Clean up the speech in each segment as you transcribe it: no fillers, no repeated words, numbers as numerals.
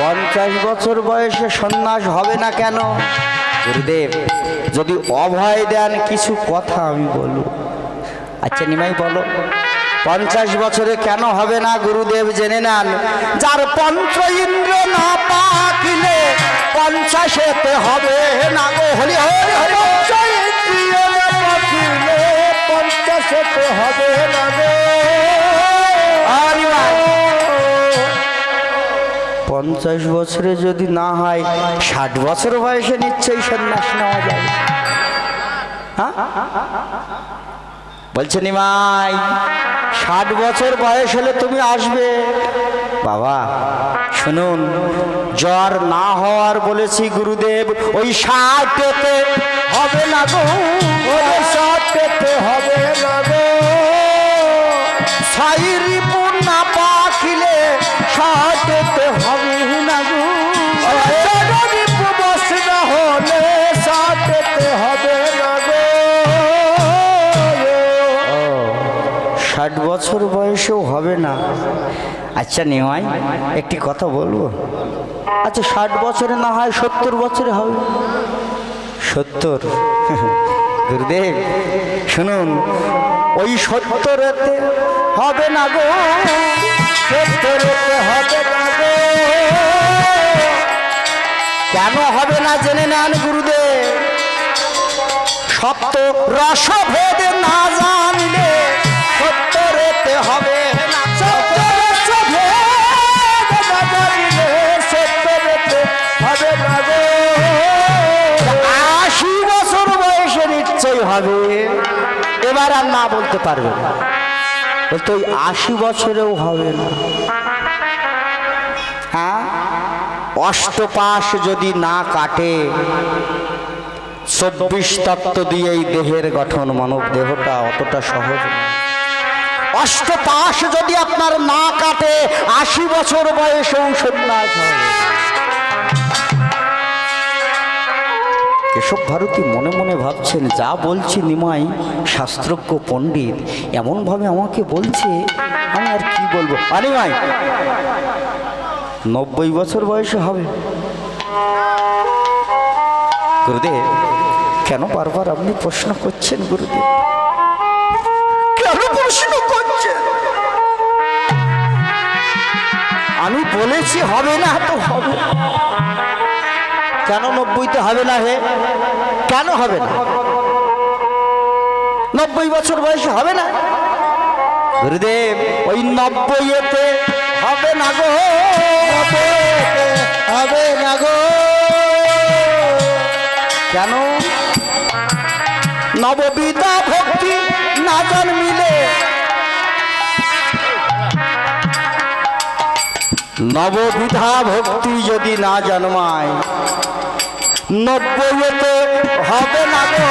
50 বছর বয়সে সন্ন্যাস হবে না কেন? গুরুদেব যদি অভয় দেন কিছু কথা আমি বলবো। আচ্ছা নিমাই বলো, 50 বছরে কেন হবে না? গুরুদেব জেনে নেন, যার পঞ্চ ইন্দ্র না পাকিলে 50-এতে হবে না গো। হরি হরি হরি। 50-এতে হবে না গো। 50 বছরে যদি না হয় 60 বছর বয়সে নিশ্চয়ই সন্ন্যাস নেওয়া যায়। হ্যাঁ বলছে নিমাই 60 বছর বয়স হলে তুমি আসবে। বাবা শুনুন, জ্বর না হওয়ার বলেছি গুরুদেব, ওই 60-এতে হবে না গো। 60-এতে হবে না গো। সাইরি না পাখিলে 60-এতে হবে না গো। বস না হলে 60-এতে হবে না গো। 60 বছর বয়সেও হবে না। আচ্ছা নিমাই একটি কথা বলবো, আচ্ছা 60 বছরে না হয় 70 বছরে হবে। 70? গুরুদেব শুনুন, ওই 70-এতে হবে না গো। 70-এতে হবে না গো। কেন হবে না জেনে নেন গুরুদেব। সপ্ত রসভেদ না জানলে 70-এতে হবে না। 70-এতে হবে না গো। 80 বছর বয়সে নিশ্চয়ই হবে। এবার আর না বলতে পারবে না, বলতে ওই 80 বছরেও হবে না। হ্যাঁ অষ্টপাশ যদি না কাটে, 24 তত্ত্ব দিয়ে এই দেহের গঠন, মানব দেহটা অতটা সহজ না। অষ্টপাশ যদি আপনার না কাটে 80 বছর বয়সেও সন্ন্যাস হবে। কেশব ভারতী মনে মনে ভাবছেন, যা বলছি নিমাই শাস্ত্রজ্ঞ পণ্ডিত এমনভাবে আমাকে বলছে, আমি আর কি বলবো। নিমাই 90 বছর বয়সে হবে। গুরুদেব কেন বারবার আপনি প্রশ্ন করছেন? গুরুদেব কেন প্রশ্ন করছেন? আমি বলেছি হবে না তো হবে। কেন 90-তে হবে না? হে কেন হবে না? 90 বছর বয়সে হবে না। গুরুদেব ওই 90-এতে হবে না গো। হবে না গো। কেন? নববিধা ভক্তি না জন্মিলে, নববিধা ভক্তি যদি না জন্মায় 90-এতে হবে না গো।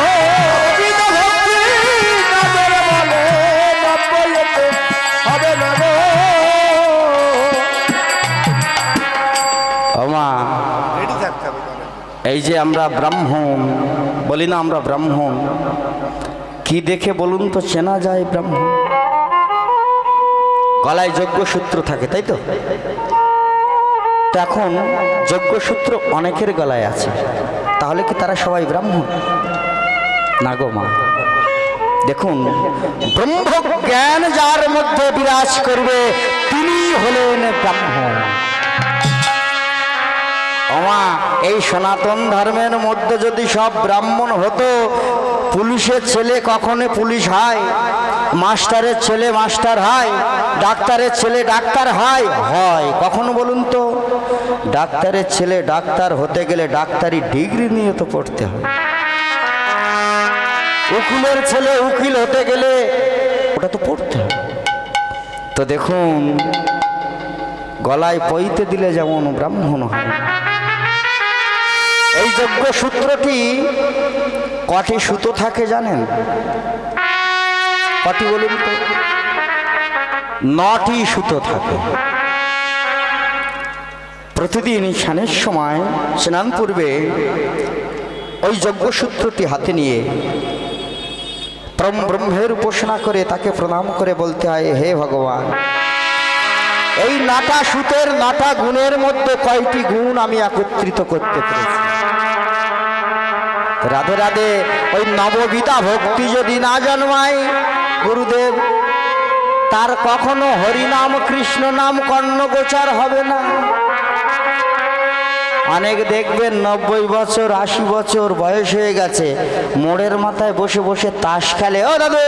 90-এতে হবে না গো। এই যে আমরা ব্রাহ্মণ বলি না, আমরা ব্রাহ্মণ কি দেখে বলুন তো চেনা যায় ব্রাহ্মণ? গলায় যজ্ঞসূত্র থাকে, তাই তো? এখন যজ্ঞসূত্র অনেকের গলায় আছে, তাহলে কি তারা সবাই ব্রাহ্মণ? না গো মা। দেখুন, ব্রহ্মজ্ঞান যার মধ্যে বিরাজ করবে তিনি হলেন ব্রাহ্মণ। ওমা, এই সনাতন ধর্মের মধ্যে যদি সব ব্রাহ্মণ হতো, পুলিশের ছেলে কখনো পুলিশ হয়, মাস্টারের ছেলে মাস্টার হয়, ডাক্তারের ছেলে ডাক্তার হয় কখনো বলুন তো? ডাক্তারের ছেলে ডাক্তার হতে গেলে ডাক্তারি ডিগ্রি নিয়ে তো পড়তে হয়। উকিলের ছেলে উকিল হতে গেলে ওটা তো পড়তে হয়। তো দেখুন, গলায় পইতে দিলে যেমন ব্রাহ্মণ হয়, এই যজ্ঞসূত্রটি কটি সুতো থাকে জানেন? কটি বলুন তো? 9টি সুতো থাকে। প্রতিদিন স্নানের সময়, স্নান পূর্বে ওই যজ্ঞসূত্রটি হাতে নিয়ে ব্রহ্মের উপাসনা করে তাকে প্রণাম করে বলতে হয়, হে ভগবান এই 9টা সুতের 9টা গুণের মধ্যে কয়টি গুণ আমি একত্রিত করতে পেরেছি। রাধে রাধে। ওই নববিধা ভক্তি যদি না জন্মায় গুরুদেব, তার কখনো হরিনাম কৃষ্ণ নাম কর্ণগোচর হবে না। অনেক দেখবেন 90 বছর 80 বছর বয়স হয়ে গেছে, মোড়ের মাথায় বসে বসে তাস খেলে। ও দাদু,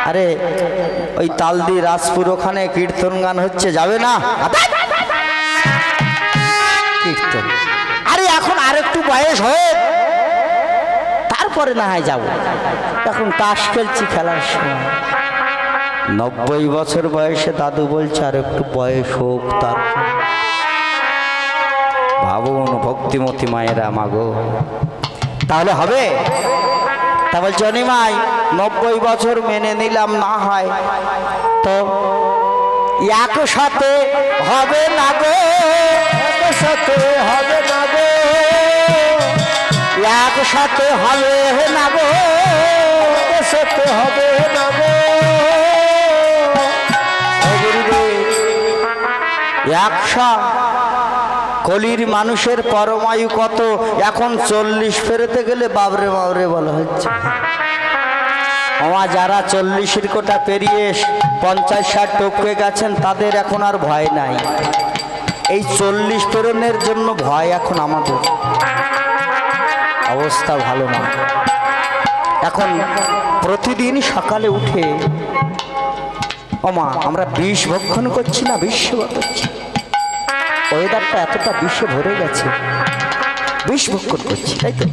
আরে ওই তালদি রাজপুর ওখানে কীর্তন গান হচ্ছে, যাবে না? কীর্তন, আরে এখন আর একটু বয়স হোক, তারপরে না হয় যাবো, এখন তাস খেলছি, খেলার সময়। 90 বছর বয়সে দাদু বলছে আর একটু বয়স হোক, তারপর ভাবুন ভক্তিমতী মায়েরা, মাগো তাহলে হবে? তা বলছে অনিমাই 90 বছর মেনে নিলাম, না হয় তো একসাথে হবে না গো, একসাথে হবে না গো, একসাথে হবে না গো, একসাথে হবে না গো। একশা কলির মানুষের পরমায়ু কত? এখন 40 ফেরতে গেলে বাবরে বাবরে বলা হচ্ছে। আমার যারা 40-এর কোটা পেরিয়ে 50-60 টপকে গেছেন, তাদের এখন আর ভয় নাই। এই 40 পেরোনের জন্য ভয় এখন আমাদের। অবস্থা ভালো না। এখন প্রতিদিন সকালে উঠে আমরা বিষ ভক্ষণ করছি না, বিষ সেবা করছি। ওয়েদারটা এতটা বিষে ভরে গেছে, বিষ ভক্ষণ করছি, তাই তো?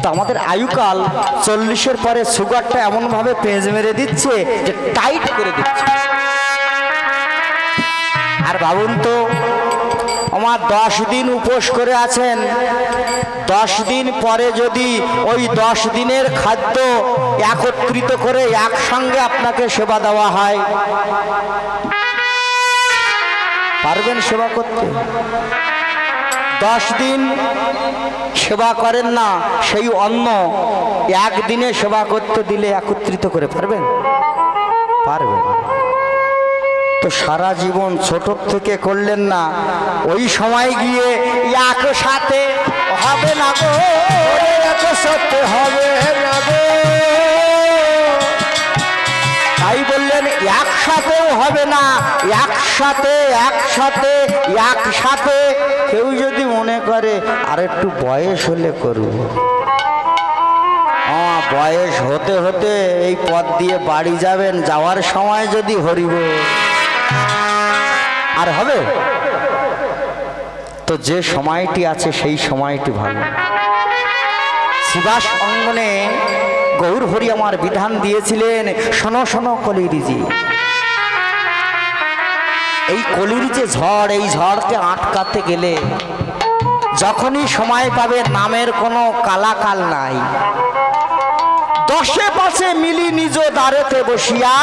তো আমাদের আয়ুকাল 40-এর পরে সুগারটা এমনভাবে পেঁচ মেরে দিচ্ছে যে টাইট করে দিচ্ছে। আর ভাবুন তো, আমার 10 দিন উপোস করে আছেন, 10 দিন পরে যদি ওই 10 দিনের খাদ্য একত্রিত করে একসঙ্গে আপনাকে সেবা দেওয়া হয়, পারবেন সেবা করতে? 10 দিন সেবা করেন না, সেই অন্ন একদিনে সেবা করতে দিলে একত্রিত করে পারবেন? পারবেন। তো সারা জীবন ছোট থেকে করলেন না, ওই সময় গিয়ে একসাথে হবে না গো, একসাথে হবে না গো। তাই বললেন একসাথেও হবে না, একসাথে একসাথে একসাথে। কেউ যদি মনে করে আর একটু বয়স হলে করব, বয়স হতে হতে এই পথ দিয়ে বাড়ি যাবেন, যাওয়ার সময় যদি হরিব আর হবে? তো যে সময়টি আছে সেই সময়টি ভালো। শিবাস অঙ্গনে গৌর হরি আমার বিধান দিয়েছিলেন, শোনো শোনো কলিরিজি, এই কলির যে ঝড়, এই ঝড়কে আটকাতে গেলে যখনই সময় পাবে, নামের কোনো কালাকাল নাই, 10 পাশে মিলি নিজ দ্বারেতে বসিয়া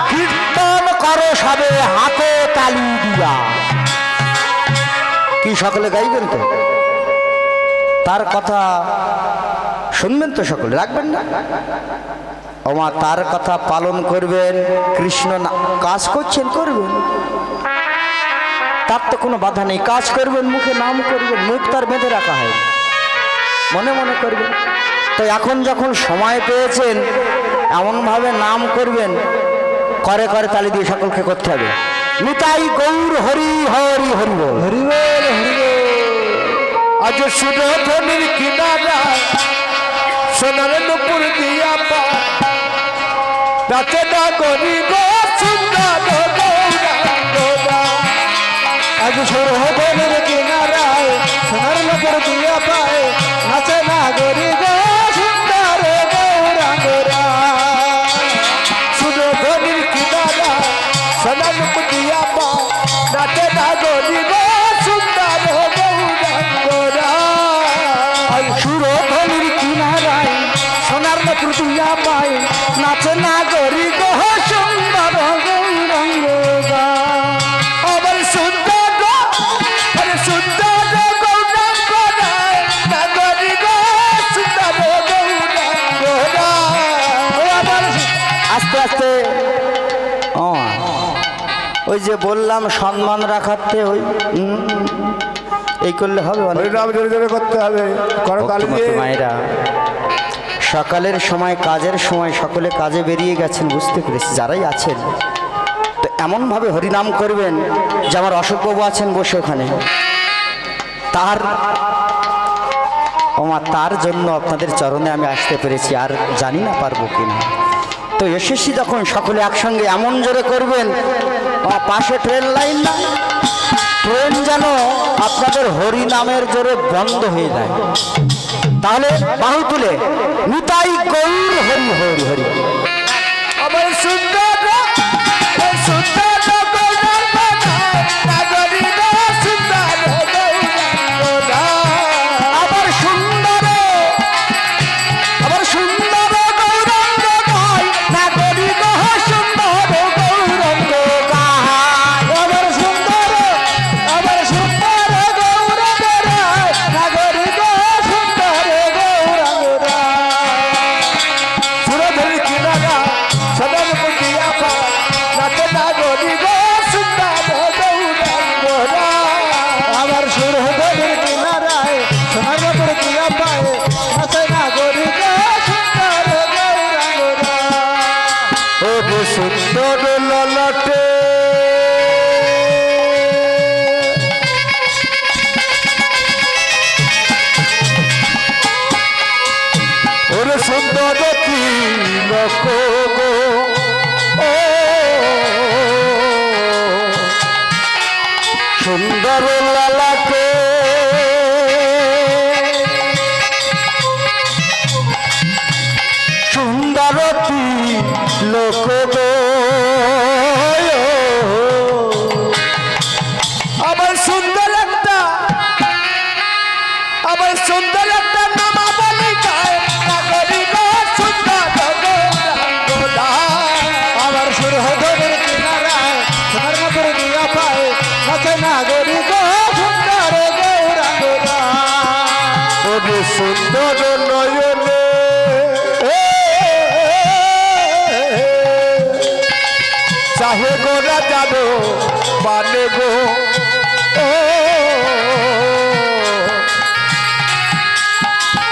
কীর্তন করো সবে হাতে তালি দিয়া। কি সকলে গাইবেন তো? তার কথা শুনবেন তো সকলে, রাখবেন না? তার কথা পালন করবেন। কৃষ্ণ কাজ করছেন, করবেন, তার তো কোনো বাধা নেই। কাজ করবেন, মুখে নাম করবেন, মুখ তার বেঁধে রাখা হয়, মনে মনে করবেন। তো এখন যখন সময় পেয়েছেন, এমনভাবে নাম করবেন, করে করে তালি দিয়ে সকলকে করতে হবে। নিতাই গৌর হরি হরি হরি বল, হরি বল, হরি বল। আজ সুরধনির কিনারা সোনার নুপুর দিয়া পা, রাতে না গরিব সুন্দর গৌরা। আজ সুরধনির কিনারায় সোনার নুপুর দিয়া পায়, নাচে না গরিব সুন্দর গৌরা। সুরধনির কিনারা সোনার নুপুর দিয়া পা, নাচে না গরিব সুন্দর গৌরা। সুরধনির কিনারায় সোনার নুপুর দিয়া পায়, নাচে না গরিব সুন্দর গৌরাঙ্গা। আবার সুন্দর আরে সুন্দর গৌরাঙ্গা, না গরিব সুন্দর গৌরাঙ্গা। আবার আস্তে আস্তে ওই যে বললাম সম্মান রাখাতে ওই এই করলে হবে? হরিনাম জোরে জোরে করতে হবে। করতালি দিয়ে। মায়েরা সকালের সময় কাজের সময় সকলে কাজে বেরিয়ে গেছেন, বুঝতে পেরেছি। যারাই আছেন তো এমনভাবে হরিনাম করবেন যে আমার অশোকবাবু আছেন বসে ওখানে, তার জন্য আপনাদের চরণে আমি আসতে পেরেছি, আর জানি না পারবো কিনা। তো এসেছি যখন সকলে একসঙ্গে এমন জোরে করবেন, পাশে ট্রেন লাইন না, ট্রেন যেন আপনাদের হরিনামের জোরে বন্ধ হয়ে যায়। তাহলে বাহু তুলে নিতাই গৌর হরি হরি হরি। আমার সুন্দর সুন্দর ললাটে ওরে সুন্দর তিলক গো, সুন্দর ললাটে সুন্দর তিলক গো, আবার সুন্দর একটা নামাবলী গায় নাগরিক সুন্দর গঙ্গোলা। আবার সুরহদের কিনারায় সোনার নগর দিয়া পায় নাচে নাগরিক সুন্দর গৌরাঙ্গোলা। ওরে সুন্দর নয়নে চাহে গোরা যাদো মানে গো,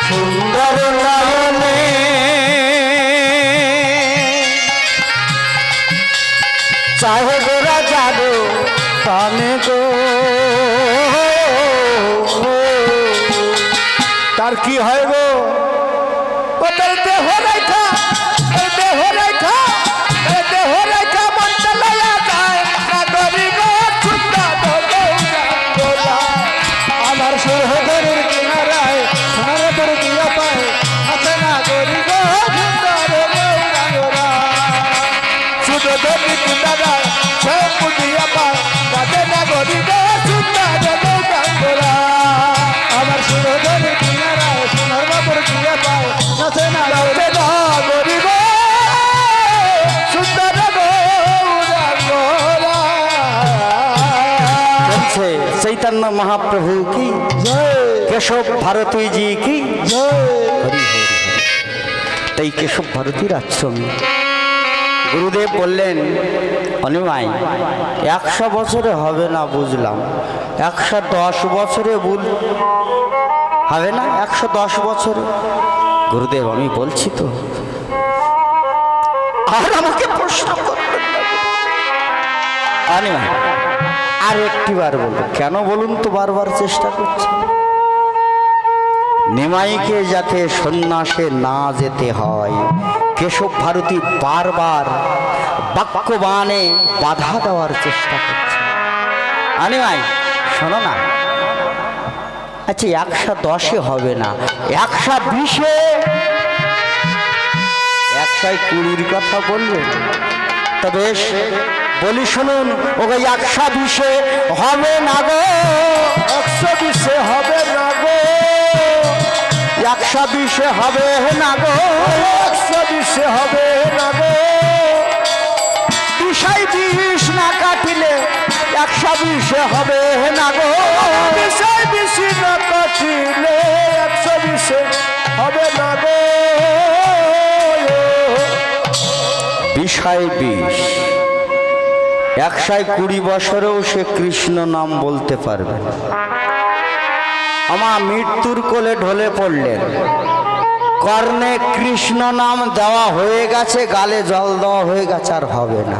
সুন্দর নয়নে চাহে গোরা যাদো পানে গো। তার কি হয় গো? ও তার দেহ রেখা মনটা লয়া যায় নাগরিক সুন্দর গৌরাঙ্গোলা। আমার সুরহদের কিনারায় সোনার তোর দিয়া পায় আছে নাগরিক সুন্দর গৌরাঙ্গোলা। সুরহদের কিনারায় সব দিয়া পায় আছে নাগরিক সুন্দর গৌরাঙ্গোলা। আমার সুরহদের কিনারায় সোনার তোর দিয়া পায় আছে নাগরিক সুন্দর গৌরাঙ্গোলা। चैतन्य महाप्रभु की জয়, केशव भारती जी की জয়। हरि हरि हरि। তাই কেশব ভারতীর আশ্রমে গুরুদেব বললেন, অনিমাই 100 বছরে হবে না বুঝলাম, 110 বছরে হবে না, 110 বছরে। গুরুদেব আমি বলছি তো, আর আমাকে প্রশ্ন করবেন না অনিমাই। আর একটিবার বলবো, কেন বলুন তো বারবার চেষ্টা করছে? নিমাইকে যাতে সন্ন্যাসে না যেতে হয়, কেশব ভারতী বারবার বাক্যবাণে বাধা দেওয়ার চেষ্টা করছে। নিমাই শোনো না, আচ্ছা 110-এ হবে না, 120-এ, 120-র কথা বলবে তো বেশ, বলি শুনুন, ওকে 120-এ হবে না গো, 120-এ হবে না গো, 120-এ হবে না গো, 120-এ হবে না গো। বিষয় 20 না কাটিলে 120-এ হবে না গো, বিষয় 20 না কাটিলে 120-এ হবে না গো। বিষয় 20 120 বছরেও সে কৃষ্ণ নাম বলতে পারবে না। আমার মৃত্যুর কোলে ঢলে পড়লেন, কর্ণে কৃষ্ণ নাম দেওয়া হয়ে গেছে, গালে জল দেওয়া হয়ে গেছে, আর হবে না।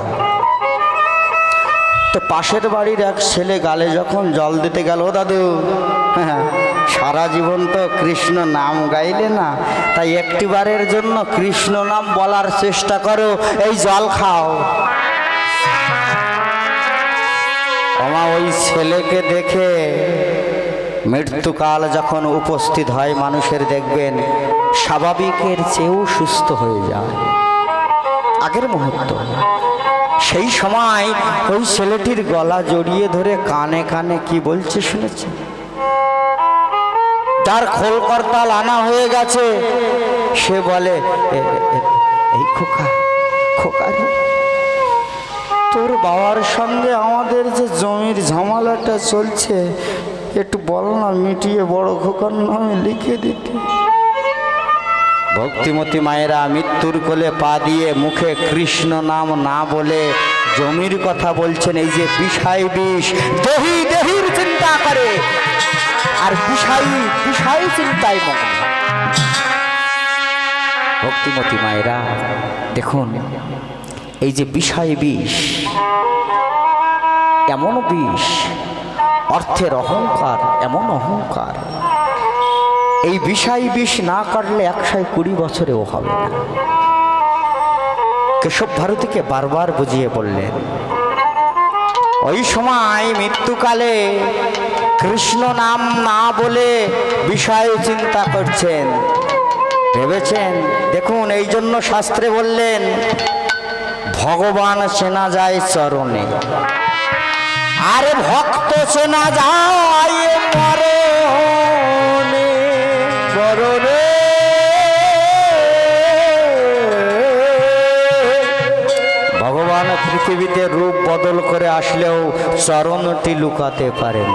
তো পাশের বাড়ির এক ছেলে গালে যখন জল দিতে গেল, ও দাদু, হ্যাঁ, সারা জীবন তো কৃষ্ণ নাম গাইলে না, তাই একটিবারের জন্য কৃষ্ণ নাম বলার চেষ্টা করো, এই জল খাও। আমার ওই ছেলেকে দেখে মৃত্যুকাল যখন উপস্থিত হয় মানুষের, দেখবেন স্বাভাবিকের চেয়েও সুস্থ হয়ে যায় আগের মুহূর্ত। সেই সময় ওই ছেলেটির গলা জড়িয়ে ধরে কানে কানে কি বলছে শুনেছে? তার খোল করতাল আনা হয়ে গেছে, সে বলে, এই খোকা, খোকা রে, তোর বাবার সঙ্গে আমাদের যে জমির ঝামেলাটা চলছে, একটু বল না, মিটিয়ে বড় খোকার নামে লিখে দিতে। ভক্তিমতী মায়েরা মৃত্যুর কোলে পা দিয়ে মুখে কৃষ্ণ নাম না বলে জমির কথা বলছেন। এই যে বিষয় বিষ, দেহি দেহির চিন্তা করে, আর বিষয় চিন্তায় মগ্ন। ভক্তিমতী মায়েরা দেখুন, এই যে বিষয় বিষ, এমন বিষ, অর্থের অহংকার, এমন অহংকার, এই বিষয় বিষ না কাটলে 120 বছরেও হবে না। কেশব ভারতীকে বারবার বুঝিয়ে বললেন। ওই সময় মৃত্যুকালে কৃষ্ণ নাম না বলে বিষয় চিন্তা করছেন, ভেবেছেন। দেখুন, এই জন্য শাস্ত্রে বললেন, ভগবান চেনা যায় চরণে, আর ভক্ত চেনা যায় মরণে। বরণে ভগবান পৃথিবীতে রূপ বদল করে আসলেও চরণটি লুকাতে পারেন।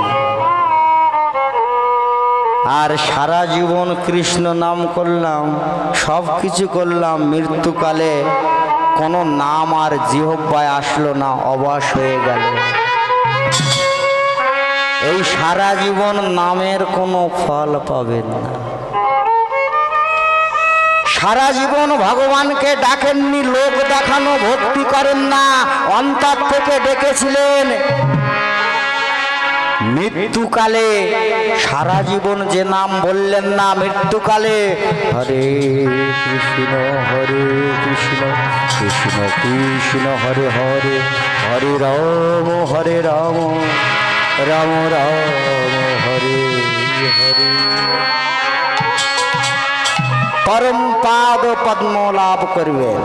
আর সারা জীবন কৃষ্ণ নাম করলাম, সব কিছু করলাম, মৃত্যুকালে কোনো নাম আর জিহ্বায় আসলো না, অবাস হয়ে গেল। এই সারা জীবন নামের কোনো ফল পাবেন না। সারা জীবন ভগবানকে ডাকেননি, লোক দেখানো ভক্তি করেন না, অন্তর থেকে ডেকেছিলেন। মৃত্যুকালে সারা জীবন যে নাম বললেন না, মৃত্যুকালে হরে কৃষ্ণ কৃষ্ণ কৃষ্ণ হরে হরে, হরে রাম রাম রাম হরে হরে, পরম পাদ পদ্ম লাভ করবেন।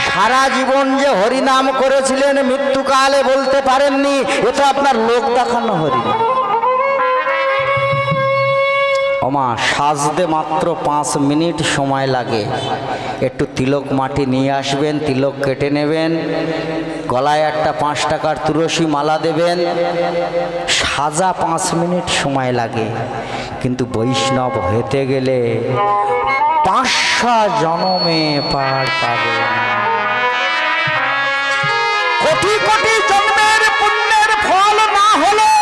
সারা জীবন যে হরিনাম করেছিলেন, মৃত্যুকালে বলতে পারেননি, এটা আপনার লোক দেখানো হরিনাম। ওমা, সাজতে মাত্র 5 মিনিট সময় লাগে। একটু তিলক মাটি নিয়ে আসবেন, তিলক কেটে নেবেন, গলায় একটা 5 টাকার তুলসী মালা দেবেন, সাজা 5 মিনিট সময় লাগে। কিন্তু বৈষ্ণব হতে গেলে 500 জনমে পার পাবে না। কোটি কোটি জন্মের পুণ্যের ফল না হলে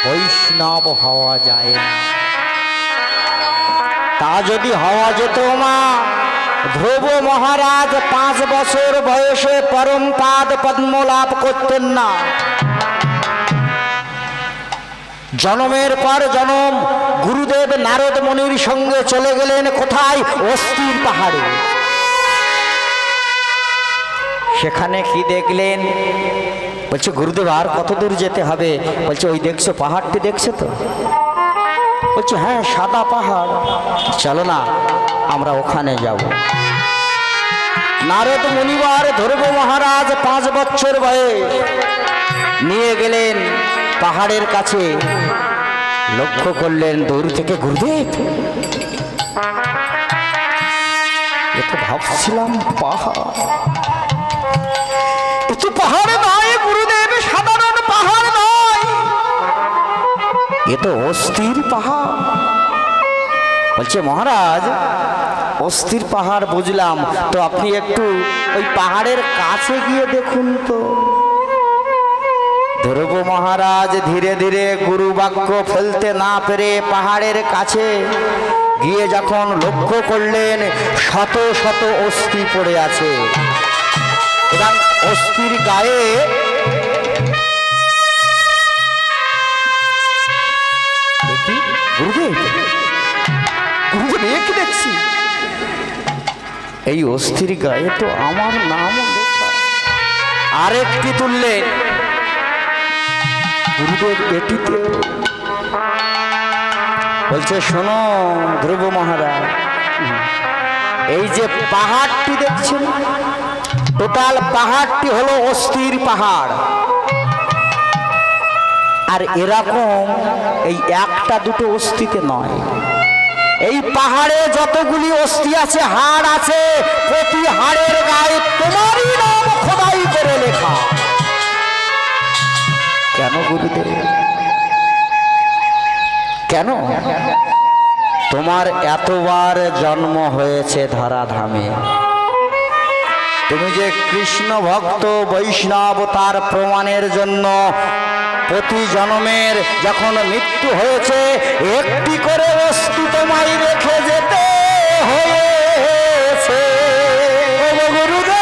বৈষ্ণব হওয়া যায় না। তা যদি হওয়া যেত, মা, ধ্রুব মহারাজ 5 বছর বয়সে পরম পাদ পদ্ম লাভ করতেন না। জনমের পর জনম গুরুদেব নারদ মুনির সঙ্গে চলে গেলেন কোথায়? অস্থির পাহাড়ে। সেখানে কি দেখলেন? বলছে, গুরুদেব আর কত দূর যেতে হবে? বলছে, ওই দেখছো পাহাড়টি, দেখছো তো? বলছে, হ্যাঁ, সাদা পাহাড়, চলো না আমরা ওখানে যাব। নারদ মুনিবার ধ্রুব মহারাজ 5 বছর বয়স নিয়ে গেলেন পাহাড়ের কাছে। লক্ষ্য করলেন দূর থেকে, গুরুদেব, এ তো ভাবছিলাম পাহাড়, এ তো পাহাড় নয় গুরুদেব, সাধারণ পাহাড় নয়, এ তো অস্থির পাহাড়। বলছে, মহারাজ, অস্থির পাহাড় বুঝলাম, তো আপনি একটু ওই পাহাড়ের কাছে গিয়ে দেখুন তো। ধ্রুব মহারাজ ধীরে ধীরে গুরু বাক্য ফেলতে না পেরে পাহাড়ের কাছে গিয়ে যখন লক্ষ্য করলেন শত শত অস্থি পড়ে আছে, এবং অস্থির গায়ে গুরুদেব, গুরুদেব এ কি দেখছি? এই অস্থির গায়ে তো আমার নাম লেখা। আরেকটি তুললেন, গুরুদেব এটিতে বলছে, শোনো ধ্রুব মহারাজ, এই যে পাহাড়টি দেখছেন, টোটাল পাহাড়টি হলো অস্থির পাহাড়। আর এরকম এই একটা দুটো অস্থিতে নয়, এই পাহাড়ে যতগুলি অস্থি আছে, হাড় আছে, প্রতি হাড়ের গায়ে তোমারই নাম খোদাই করে লেখা। কেন গুরুদেব? কেন? তোমার এতবার জন্ম হয়েছে ধরাধামে, তুমি যে কৃষ্ণ ভক্ত বৈষ্ণব তার প্রমাণের জন্য প্রতি জন্মের যখন মৃত্যু হয়েছে একটি করে বস্তু তোমায় রেখে যেতে হয়েছে। গুরুদেব,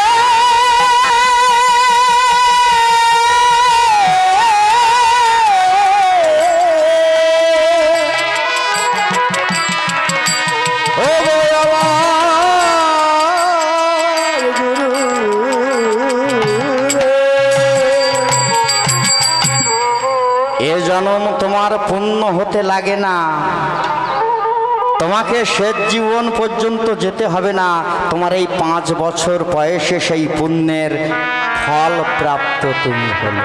এ জন্ম তোমার পুণ্য হতে লাগে না, তোমাকে শেষ জীবন পর্যন্ত যেতে হবে না, তোমার এই 5 বছর বয়সে সেই পুণ্যের ফল প্রাপ্ত তুমি হলে।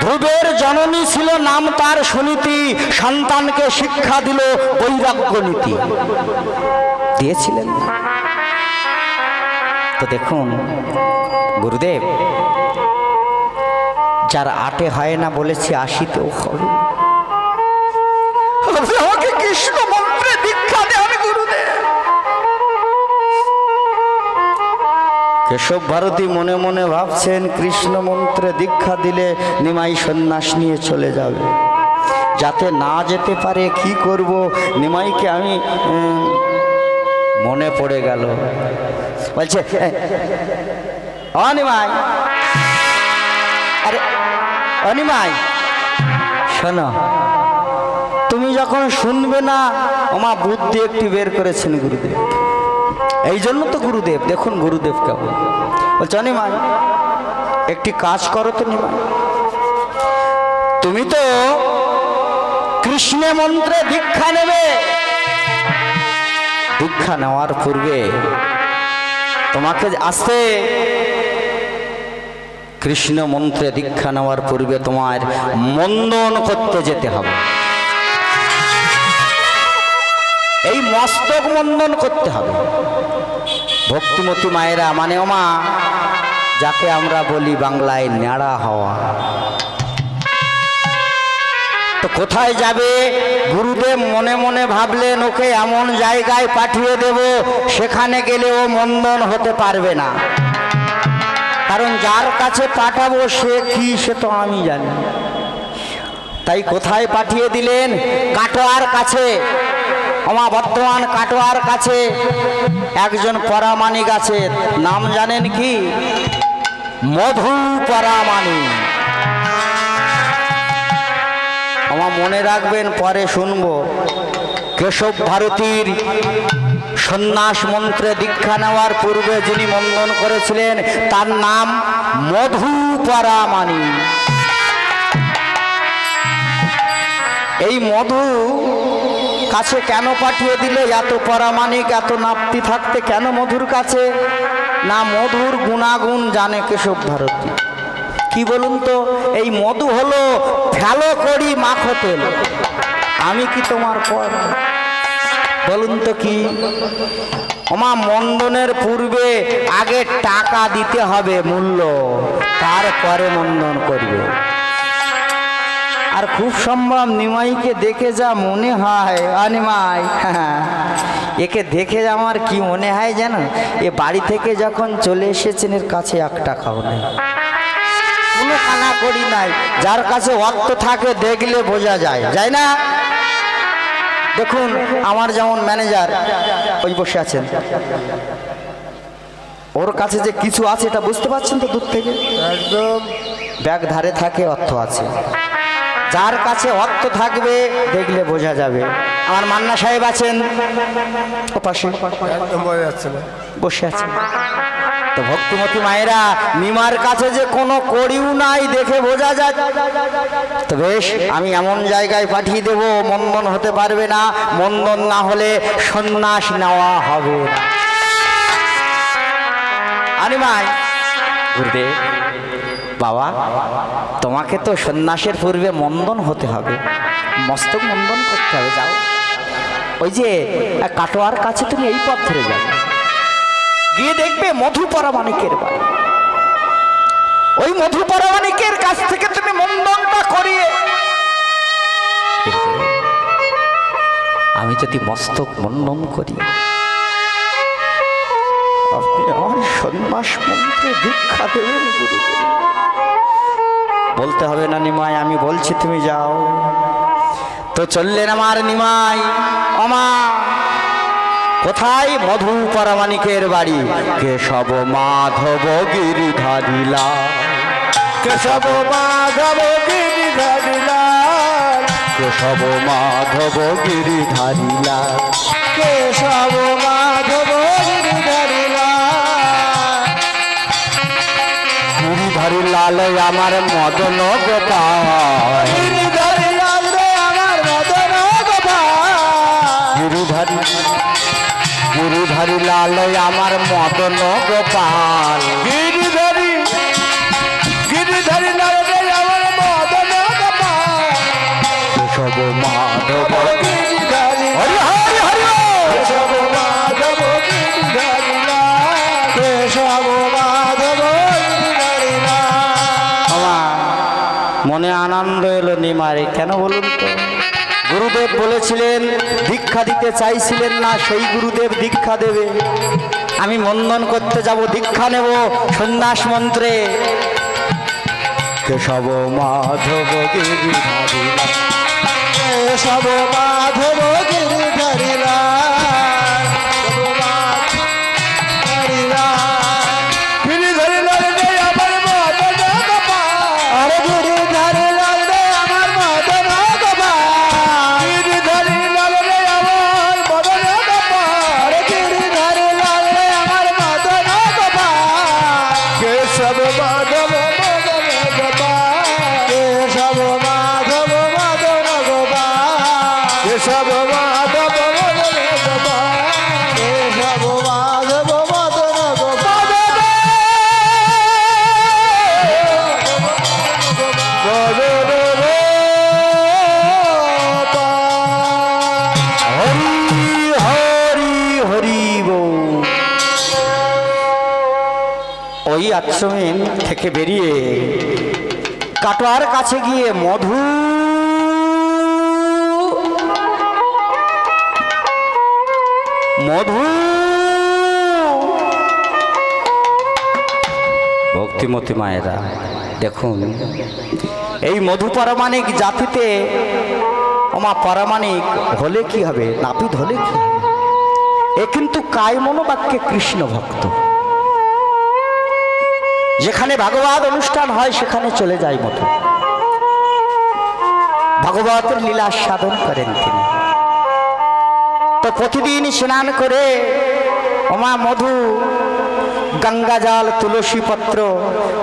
ধ্রুবের জননী ছিল, নাম তার সুনীতি, সন্তানকে শিক্ষা দিল বৈরাগ্য নীতি। দিয়েছিলেন তো? দেখুন গুরুদেব, যার 8 হয় না বলেছে 80তেও হবে। আমাকে কৃষ্ণ মন্ত্রে দীক্ষা দেন গুরুদেব। কেশব ভারতী মনে মনে ভাবছেন, কৃষ্ণ মন্ত্রে দীক্ষা দিলে নিমাই সন্ন্যাস নিয়ে চলে যাবে, যাতে না যেতে পারে কি করব। নিমাইকে আমি মনে পড়ে গেল, বলছে, নিমাই, আরে অনিমাই শোনো, তুমি যখন শুনবে না, আমার বুদ্ধি একটি বের করেছেন গুরুদেব। এই জন্য তো গুরুদেব, দেখুন গুরুদেব কেমন বলছে, অনিমাই একটি কাজ করো তো নিমাই, তুমি তো কৃষ্ণ মন্ত্রে দীক্ষা নেবে, দীক্ষা নেওয়ার পূর্বে তোমাকে আসতে, কৃষ্ণ মন্ত্রে দীক্ষা নেওয়ার পূর্বে তোমার মন্দন করতে যেতে হবে। এই মস্তক মন্দন করতে হবে। ভক্তিমতী মায়েরা, মানে ওমা, যাকে আমরা বলি বাংলায় ন্যাড়া হওয়া, তো কোথায় যাবে? গুরুদেব মনে মনে ভাবলেন, ওকে এমন জায়গায় পাঠিয়ে দেব সেখানে গেলে ও মন্দন হতে পারবে না, কারণ যার কাছে পাঠাবো সে কি সে তো আমি জানি। তাই কোথায় পাঠিয়ে দিলেন? কাটোয়ার কাছে। আমার বর্তমান কাটোয়ার কাছে একজন পরামানিক আছে, নাম জানেন কি? মধু পরামানিক। আমার মনে রাখবেন, পরে শুনবো। কেশব ভারতীর সন্ন্যাস মন্ত্রে দীক্ষা নেওয়ার পূর্বে যিনি মন্দন করেছিলেন তার নাম মধু পরামানিক। এই মধু কাছে কেন পাঠিয়ে দিল? এত পরামানিক, এত নাপ্তি থাকতে কেন মধুর কাছে? না, মধুর গুণাগুণ জানে কেশব ভারতী। কি বলুন তো? এই মধু হলো ফেলো করি মাখো তেল, আমি কি তোমার পর? বলুন তো কি? ওমা, মন্দনের পূর্বে আগে টাকা দিতে হবে মূল্য, তারপরে মন্দন করবে। আর খুব সম্ভব নিমাইকে দেখে যা মনে হয় নিমাই, একে দেখে আমার কি মনে হয় জানো, এ বাড়ি থেকে যখন চলে এসেছেন এর কাছে 1 টাকাও নাই, কোনো কানা করি নাই। যার কাছে অর্থ থাকে দেখলে বোঝা যায়, যায় না? দেখুন আমার যেমন ম্যানেজার ওই বসে আছেন, ওর কাছে যে কিছু আছে এটা বুঝতে পারছেন তো দূর থেকে? একদম। ব্যাগ ধারে থাকে, অর্থ আছে। যার কাছে অর্থ থাকবে দেখলে বোঝা যাবে। আমার মান্না সাহেব আছেন ও পাশে, একদম বোঝা যাচ্ছে না। বসে আছেন। তো ভক্তিমতী মায়েরা, নিমার কাছে যে কোনো করিও নাই দেখে বোঝা যায়। তো বেশ, আমি এমন জায়গায় পাঠিয়ে দেব মন্দন হতে পারবে না, মন্দন না হলে সন্ন্যাস নেওয়া হবে না। আনিমাই, গুরুদেব, বাবা, তোমাকে তো সন্ন্যাসের পূর্বে মন্দন হতে হবে, মস্তক মন্দন করতে হবে। যাও, ওই যে কাটোয়ার কাছে তুমি এই পথ ধরে যাবে, গিয়ে দেখবে মধু পরামানিকের বাড়ি। ওই মধু পরামানিকের কাছ থেকে তুমি মন্দনটা করিয়ে, আমি যদি মস্তক মন্দন করি, আপনি আমার সন্ন্যাস মন্ত্রে দীক্ষা দেবেন গুরুদেব। বলতে হবে না নিমাই, আমি বলছি তুমি যাও। তো চললেন আমার নিমাই। আমা কোথায়? মধু পরামানিকের বাড়ি। কেশব মাধব গিরিধারিলা, কেশব মাধব গিরিধারিলা, কেশব মাধব গিরিধারিলা, কেশব মাধব গিরিধারিলা, গিরিধারিলাল আমার মদন গোপাল, গিরিধারিলাল রে আমার মদন গোপাল, গিরিধারী গিরিধারিলাল আমার মদন গোপাল, গিরিধারি গিরিধারিলাল রে আমার মদন গোপাল, কেশব মাধব গিরিধারি, হরি হরি হরি কেশব মাধব গিরিধারিলা, কেশব মাধব গিরিধারিলা। আমার মনে আনন্দ এলো নিমারে। কেন বলুন তো? গুরুদেব বলেছিলেন, দীক্ষা দিতে চাইছিলেন না, সেই গুরুদেব দীক্ষা দেবে। আমি মন্দন করতে যাব, দীক্ষা নেব সন্ন্যাস মন্ত্রে। কেশব মাধব গিরিধারিলা, কেশব মাধব গিরিধারিলা, কেশব মাধব গিরিধারিলাল রে আমার মদন গোপাল, আরে গিরিধারিলাল রে আমার মদন গোপাল, গিরিধারিলাল রে আমার মদন গোপাল, আরে গিরিধারিলাল রে আমার মদন গোপাল, কেশব মাধব মদন গোপাল, কেশব মাধব মদন গোপাল, কেশব মাধব মদন গোপাল, কেশব মাধব মদন গোপাল, হরি হরি হরি বল। ওই আশ্রমের থেকে বেরিয়ে কাটোয়ার কাছে গিয়ে মধু মধু ভক্তিমতী মায়েরা দেখুন, এই মধু পারমাণিক জাতিতে ওমা পারমাণিক হলে কি হবে, নাপিত হলে কি হবে, এ কিন্তু কায়মনোবাক্যে কৃষ্ণ ভক্ত। যেখানে ভাগবত অনুষ্ঠান হয় সেখানে চলে যায় মধু, ভাগবতের লীলা সাধন করেন তিনি। তো প্রতিদিন স্নান করে ওমা মধু, গঙ্গা জল, তুলসী পত্র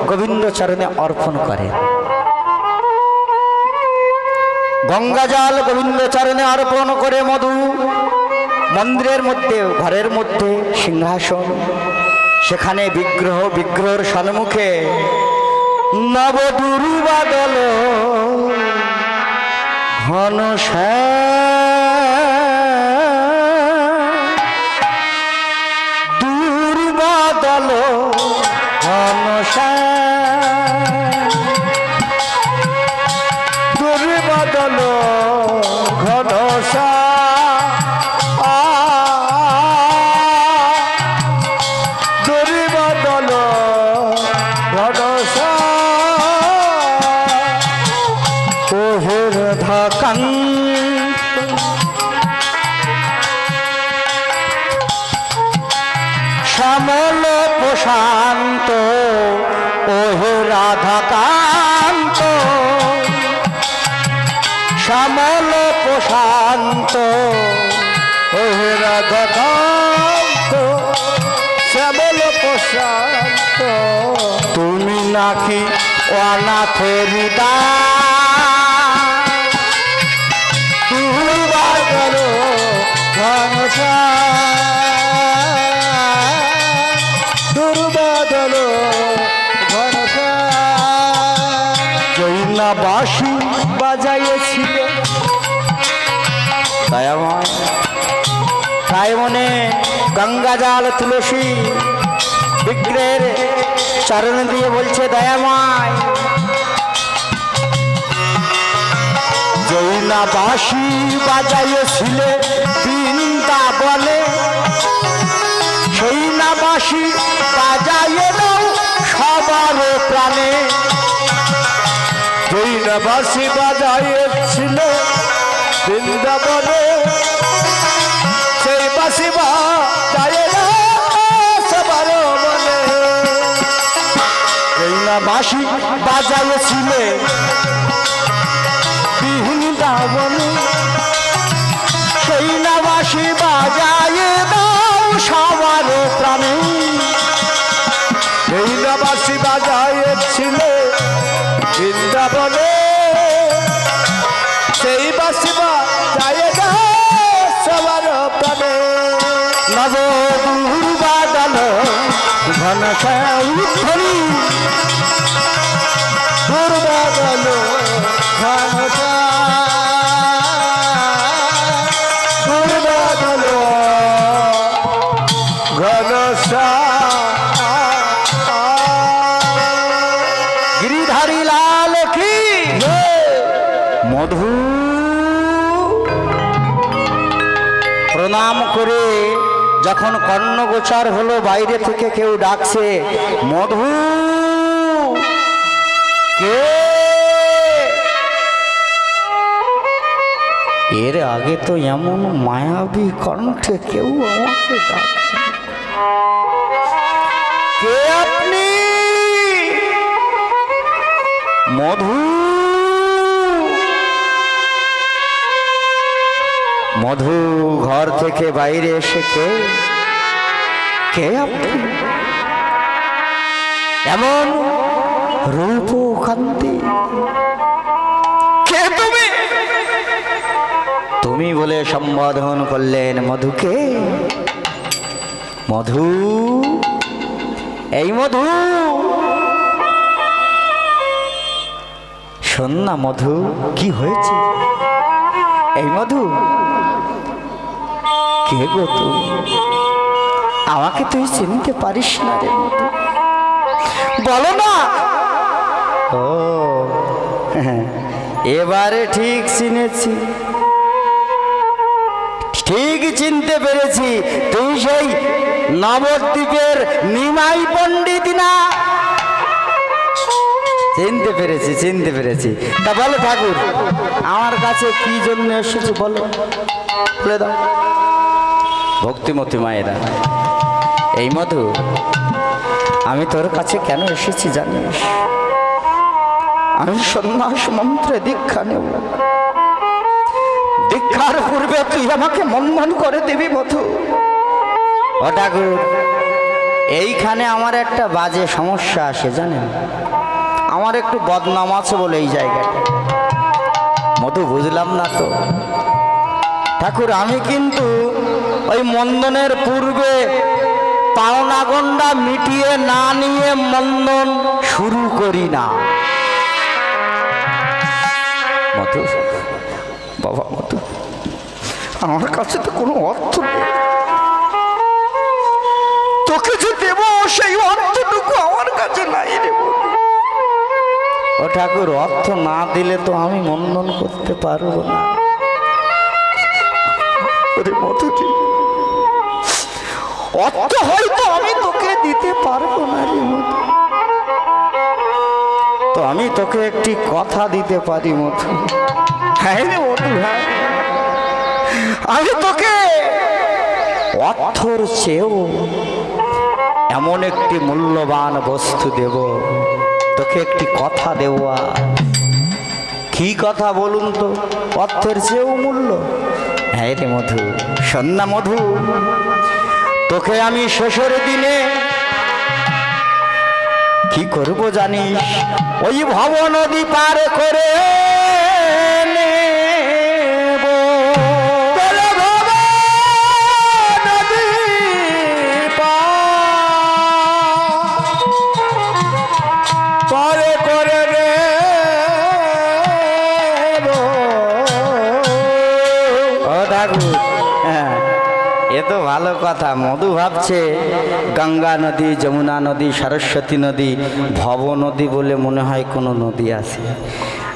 গোবিন্দ চরণে অর্পণ করেন। গঙ্গা জল গোবিন্দ চরণে অর্পণ করে মধু মন্দিরের মধ্যে, ঘরের মধ্যে সিংহাসন, সেখানে বিগ্রহ, বিগ্রহের সম্মুখে নবদুর্বাদল ঘন দুর্বাদল ঘন দুর্বাদল কান্ত শ্যামল প্রশান্ত ওহে রাধাকান্ত শ্যামল প্রশান্ত ওহে রাধাকান্ত শ্যামল প্রশান্ত তুমি নাকি অনাথের দুর্বাদল ঘনশ্যাম দুর্বাদল ঘনশ্যাম জৈনা বাঁশি বাজাইয়েছিল দয়াময় তাই মনে গঙ্গা জল তুলসী বিগ্রহের চরণ দিয়ে বলছে দয়াময় জৈনা বাঁশি বাজাইয়েছিল বৃন্দাবনে সেই না বাঁশি বাজাইয়ে দাও সবার প্রাণে জৈনা বাঁশি বাজাইয়েছিল বৃন্দাবনে সেই বাঁশি বাজায়ে সবার মনে এই না বাঁশি বাজাইয়েছিল বৃন্দাবনে সেই না বাঁশি বাজাইয়ে দাও সবার প্রাণে জৈনা বাঁশি বাজাইয়েছিল বৃন্দাবনে সেই বাঁশি বাজায়ে সবার প্রাণে নব দুর্বাদল ঘনশ্যামী দুর্বাদল ঘনশ্যাম দুর্বাদল ঘনশ্যাম গিরিধারী লাল কি মধু প্রণাম করে যখন কর্ণগোচর হলো বাইরে থেকে কেউ ডাকছে মধু কে এর আগে তো এমন মায়াবী কণ্ঠে কেউ আমাকে ডাকছে না। কে আপনি মধু মধু ঘর থেকে বাইরে এসে কে আপনি এমন রূপ কান্তি কে তুমি তুমি বলে সম্বোধন করলেন মধুকে মধু এই মধু শোন না মধু কি হয়েছে এই মধু কে গো তুই আমাকে তুই চিনতে পারিস না রে মধু বলো না ও এবারে ঠিক চিনেছি ঠিক চিনতে পেরেছি তুই সেই নবদ্বীপের নিমাই পণ্ডিত না চিনতে পেরেছি তা বলো ঠাকুর আমার কাছে কি জন্য এসেছো বলো বলে দাও ভক্তিমতী মায়েরা এই মধু আমি তোর কাছে কেন এসেছি জানিস আমি সন্ন্যাস মন্ত্রে দীক্ষা নেব দীক্ষার পূর্বে তুই আমাকে মন্থন করে দিবি মধু ও ঠাকুর এইখানে আমার একটা বাজে সমস্যা আসে জানেন আমার একটু বদনাম আছে বলে এই জায়গাটা মধু বুঝলাম না তো ঠাকুর আমি কিন্তু ওই মন্দনের পূর্বে পাওনা গন্ডা মিটিয়ে না নিয়ে মন্দন শুরু করি না মধু বাবা মধু আমার কাছে তো কোনো অর্থ নেই তোকে যে দেব সেই অর্থটুকু আমার কাছে নাই রে মধু ও ঠাকুর অর্থ না দিলে তো আমি মন্দন করতে পারবো না ওরে মধুটি অর্থ হয়তো আমি তোকে দিতে পারবো না রে মধু তো আমি তোকে একটি কথা দিতে পারি মধু হ্যাঁ রে মধু, হ্যাঁ। আমি তোকে অর্থর চেয়েও এমন একটি মূল্যবান বস্তু দেব, তোকে একটি কথা দেব। কি কথা বলুন তো? অর্থের চেয়েও মূল্য। হ্যাঁ রে মধু, সন্ধ্যা মধু, তোকে আমি শেষের দিনে কি করব জানিস? ওই ভব নদী পার করে নেব। তোরে ভব নদী পারে করে রে ও ঠাকুর, হ্যাঁ, এ তো ভালো কথা। মধু ভাবছে গঙ্গা নদী, যমুনা নদী, সরস্বতী নদী, ভব নদী বলে মনে হয় কোনো নদী আছে।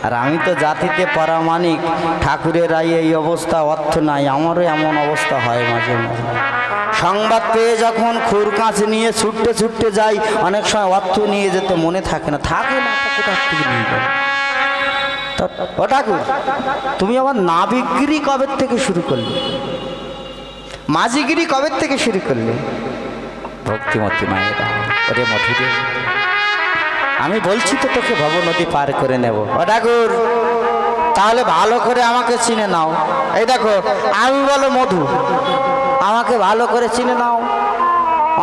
আর আমি তো জাতিতে পরামানিক, ঠাকুরের এই অবস্থা, অর্থ নাই। আমারও এমন অবস্থা হয় মাঝে মাঝে। সংবাদ পেয়ে যখন খুর কাঁচ নিয়ে ছুটতে ছুটতে যাই, অনেক সময় অর্থ নিয়ে যেতে মনে থাকে না, থাকে না, কোথার থেকে নিয়ে যাই। ও ঠাকুর, তুমি আবার নাবিকগিরি কবে থেকে শুরু করলে? মাঝিগিরি কবে থেকে শুরু করলে? ভক্তিমতী মায়েরা, ওরে মধুরে, আমি বলছি তো তোকে ভব নদী পার করে নেব। ও ঠাকুর, তাহলে ভালো করে আমাকে চিনে নাও। এই দেখো, আমি বলো মধু, আমাকে ভালো করে চিনে নাও।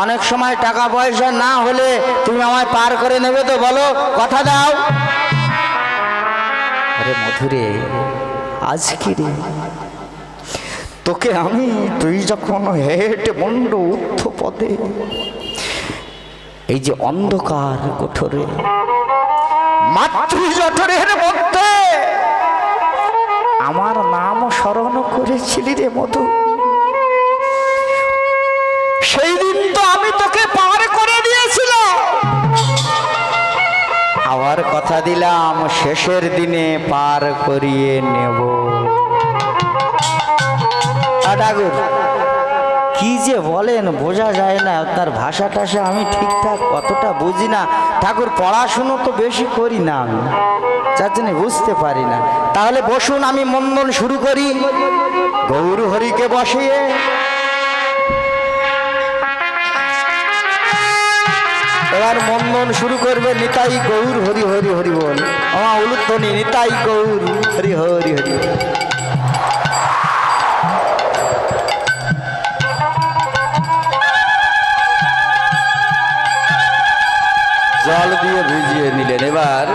অনেক সময় টাকা পয়সা না হলে তুমি আমায় পার করে নেবে তো? বলো, কথা দাও। আরে মধুরে, আজ কি রে তোকে আমি, তুই যখন হেঁটে মন্ড উদ্ধ পদে এই যে অন্ধকার কোঠরে মাতৃ জঠরের মধ্যে আমার নাম স্মরণ করেছিলি রে মধু, সেই দিন তো আমি তোকে পার করে দিয়েছিলাম। আবার কথা দিলাম শেষের দিনে পার করিয়ে নেব। ঠাকুর, কি যে বলেন বোঝা যায় না, তার ভাষা টাষা আমি ঠিকঠাক অতটা বুঝি না। ঠাকুর, পড়াশুনো তো বেশি করি না আমি, যার জন্য বুঝতে পারি না। তাহলে বসুন, আমি মন্দন শুরু করি। গৌর হরিকে বসিয়ে এবার মন্দন শুরু করবে। নিতাই গৌর হরি হরি হরি বল, আমার উলুধ্বনি নিতাই গৌর হরি হরি হরি। জল দিয়ে ভিজিয়ে নিলেন। এবার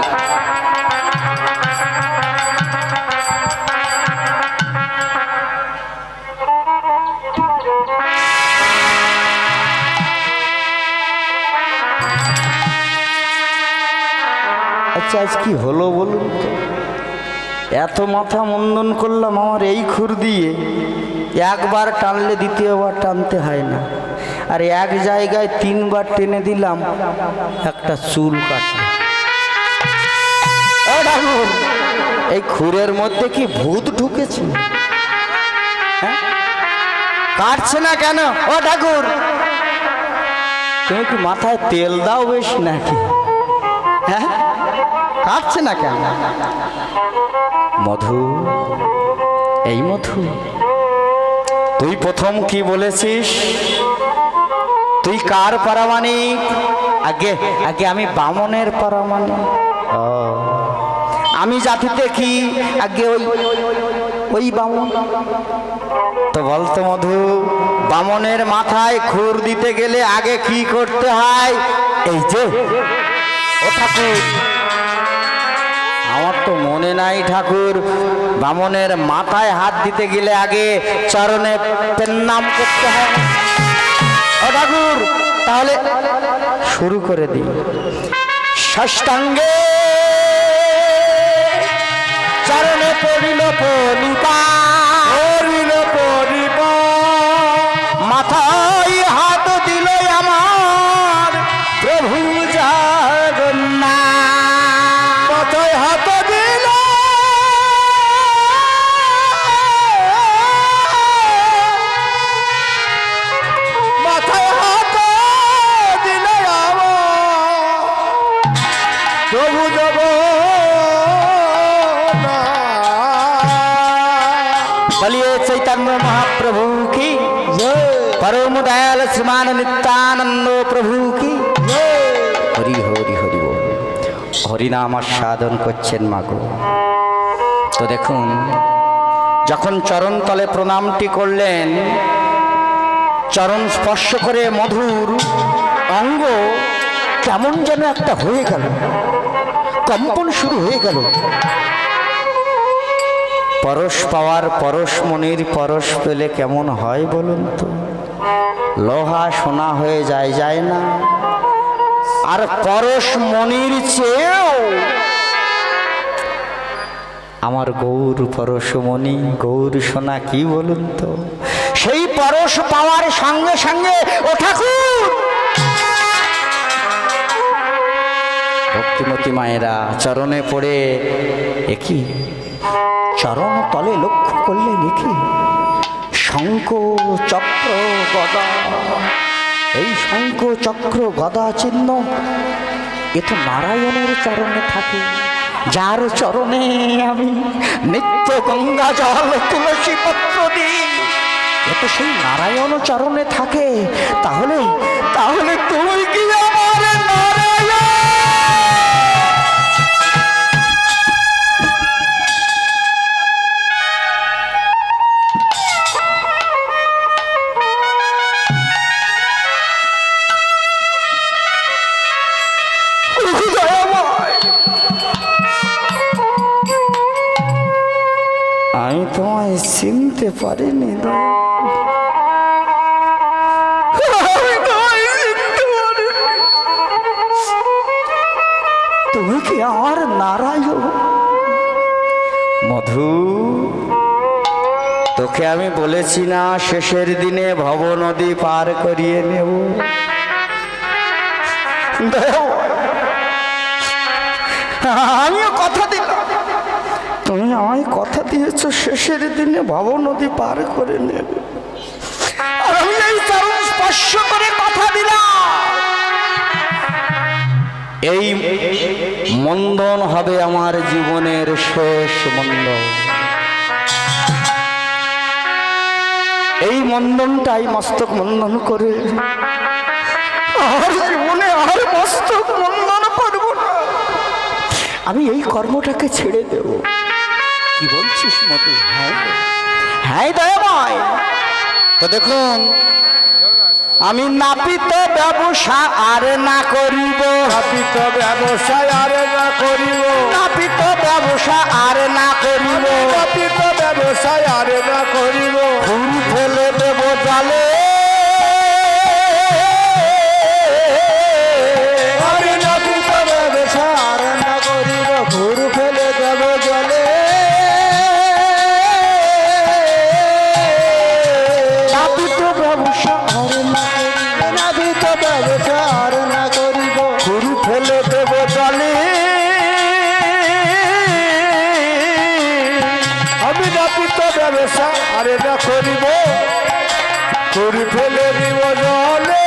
আচ্ছা, আজ কি হলো বলুন তো? এত মাথা মন্দন করলাম আমার এই খুর দিয়ে, একবার টানলে দ্বিতীয়বার টানতে হয় না। আর এক জায়গায় তিনবার টেনে দিলাম, একটা চুল কাটল। এই খুরের মধ্যে কি ভূত ঢুকেছে? হ্যাঁ, কাটছে না কেন? ও ঠাকুর, তুমি কি মাথায় তেল দাও বেশি নাকি? হ্যাঁ, কাটছে না কেন? মধু, এই মধু, তুই প্রথম কি বলেছিস? তুই কার পরামানিক? আগে আগে আমি বামনের পরামানিক। ও, আমি জাতিতে কি? আগে ওই বামন। তো বলতো মধু, বামনের মাথায় খুর দিতে গেলে আগে কি করতে হয়? এই যে, ও ঠাকুর, আমার তো মনে নাই ঠাকুর, বামনের মাথায় হাত দিতে গেলে আগে চরণে প্রণাম করতে হয়। ও ঠাকুর, তাহলে শুরু করে দিই। ষষ্ঠাঙ্গে চরণে পড়িল পরিপা, মাথায় হাত দিল আমার প্রভু জগন্নাথ। মাথায় হাত দিল প্রভু জগন্নাথ। বলিए चैतन्य महाप्रभु की परम दयाल श्रीमान नित्यानंद प्रभु की हरि हरि हरि बोल হরিনাম আস্বাদন করছেন মাগো। তো দেখুন, যখন চরণ তলে প্রণামটি করলেন, চরণ স্পর্শ করে মধুর অঙ্গ কেমন যেন একটা হয়ে গেল, কম্পন শুরু হয়ে গেল। পরশ পাওয়ার পরশ মনির পরশ পেলে কেমন হয় বলুন তো? লোহা সোনা হয়ে যায়, যায় না? আর পরশ মনির চেয়েও আমার গৌর পরশমণি, গৌর সোনা কি বলুন তো? সেই পরশ পাওয়ার সঙ্গে সঙ্গে ও ঠাকুর, ভক্তিমতী মায়েরা চরণে পড়ে একই চরণ তলে লক্ষ্য করলেন একই শঙ্খ চক্র গদা। এই শঙ্খ চক্র গদা চিহ্ন এ তো নারায়ণের চরণে থাকে, যার চরণে আমি নিত্য গঙ্গা জল তুলসী পত্র দিই, এ তো সেই নারায়ণ চরণে থাকে। তাহলে তাহলে তুমি কি আমার নারায়ণ? আমি তোমায় চিনতে পারিনি, তুমি কি আমার নারায়ণ? মধু, তোকে আমি বলেছি না শেষের দিনে ভব নদী পার করিয়ে নেব? আমিও কথা দিলাম, তুমি আমায় কথা দিয়েছ শেষের দিনে ভব নদী পার করে নেবে। আর আমি এই চরণ স্পর্শ করে কথা দিলাম, এই মন্দন হবে আমার জীবনের শেষ মন্দন। এই মন্দনটাই মস্তক মন্দন করে আমার জীবনে আর মস্তক মন্দন করব না। আমি এই কর্মটাকে ছেড়ে দেব। কি বলছিস মতো? হ্যাঁ হ্যাঁ দয়াময়। তো দেখুন, আমি নাপিত ব্যবসা আর না করিব, নাপিত ব্যবসায় আর না করিব, নাপিত ব্যবসা আর না করিব, নাপিত ব্যবসায় আর না করিব, ফুল ফেলে দেব জলে, আমি নাপিত ব্যবসা আর না করিব, ঘুর ফেলে দেব জলে, নাপিত ব্যবসা আর না করিব, নাপিত ব্যবসা আর না করিব, ফুল ফেলে দেব জলে, আমি নাপিত ব্যবসা আর না করিব, ঘুর ফেলে দিব জলে,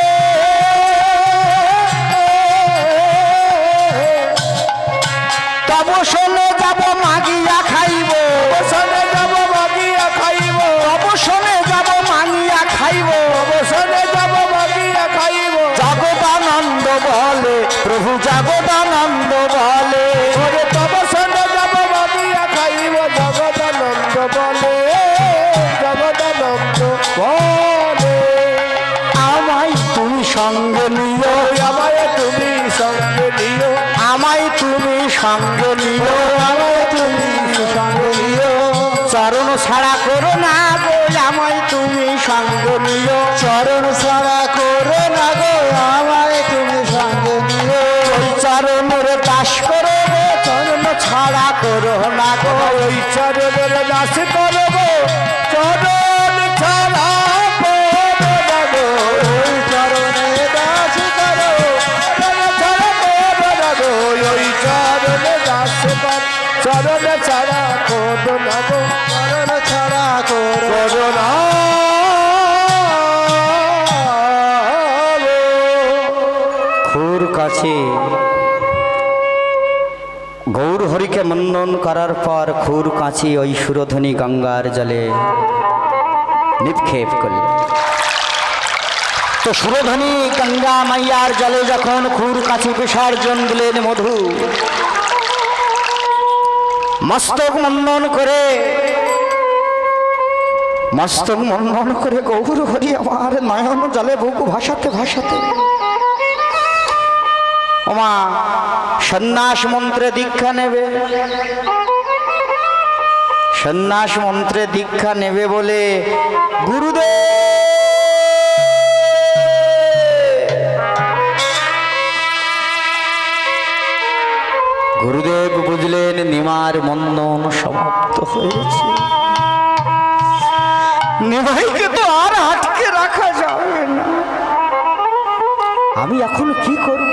তব শোনে যাব মাগিয়া খাইব, অবসানে যাব মাগিয়া খাইব, অবসনে যাব মাগিয়া খাইব, অবসানে যাব মাগিয়া খাইব, জগদানন্দ বলে প্রভু জগদানন্দ বলে, ওরে তবসানে যাব মাগিয়া খাইব, জগদানন্দ বলে, জগদানন্দ বলে, আমায় তুমি সঙ্গে নিও, আমায় তুমি সঙ্গে নিও, আমায় তুমি সঙ্গে নিও, আমায় তুমি সঙ্গে নিও, চরণ ছাড়া করো না গো, আমায় তুমি সঙ্গে নিও, চরণ ছাড়া করো না গো, আমায় তুমি সঙ্গে নিও, ওই চরণের দাস করো গো, চরণ ছাড়া করো না গো, ওই চরণের দাস করব, চরণ ছাড়া করো না গো, ওই চরণে দাস করো, চরণ ছাড়া করো না গো, ওই চরণে দাস কর, চরণ ছাড়া করো না গো, চরণ ছাড়া করো না খুর কাছে গৌর হরিকে মন্নন করার পর খুর কাঁচি ওই সুরধ্বনি গঙ্গার জলে নিক্ষেপ করল। তো সুরধ্বনি গঙ্গা মাইয়ার জলে যখন খুর কাঁচি বিসর্জন দিলেন মধু, মস্তক মন্নন করে গৌর হরি আমার নয়ন জলে বুক ভাসাতে ভাসাতে ওমা সন্ন্যাস মন্ত্রে দীক্ষা নেবে, সন্ন্যাস মন্ত্রে দীক্ষা নেবে বলে গুরুদেব বুঝলেন নিমার মন্দন সমাপ্ত হয়েছে, নিমাইকে তো আর আটকে রাখা যাবে না, আমি এখন কি করব?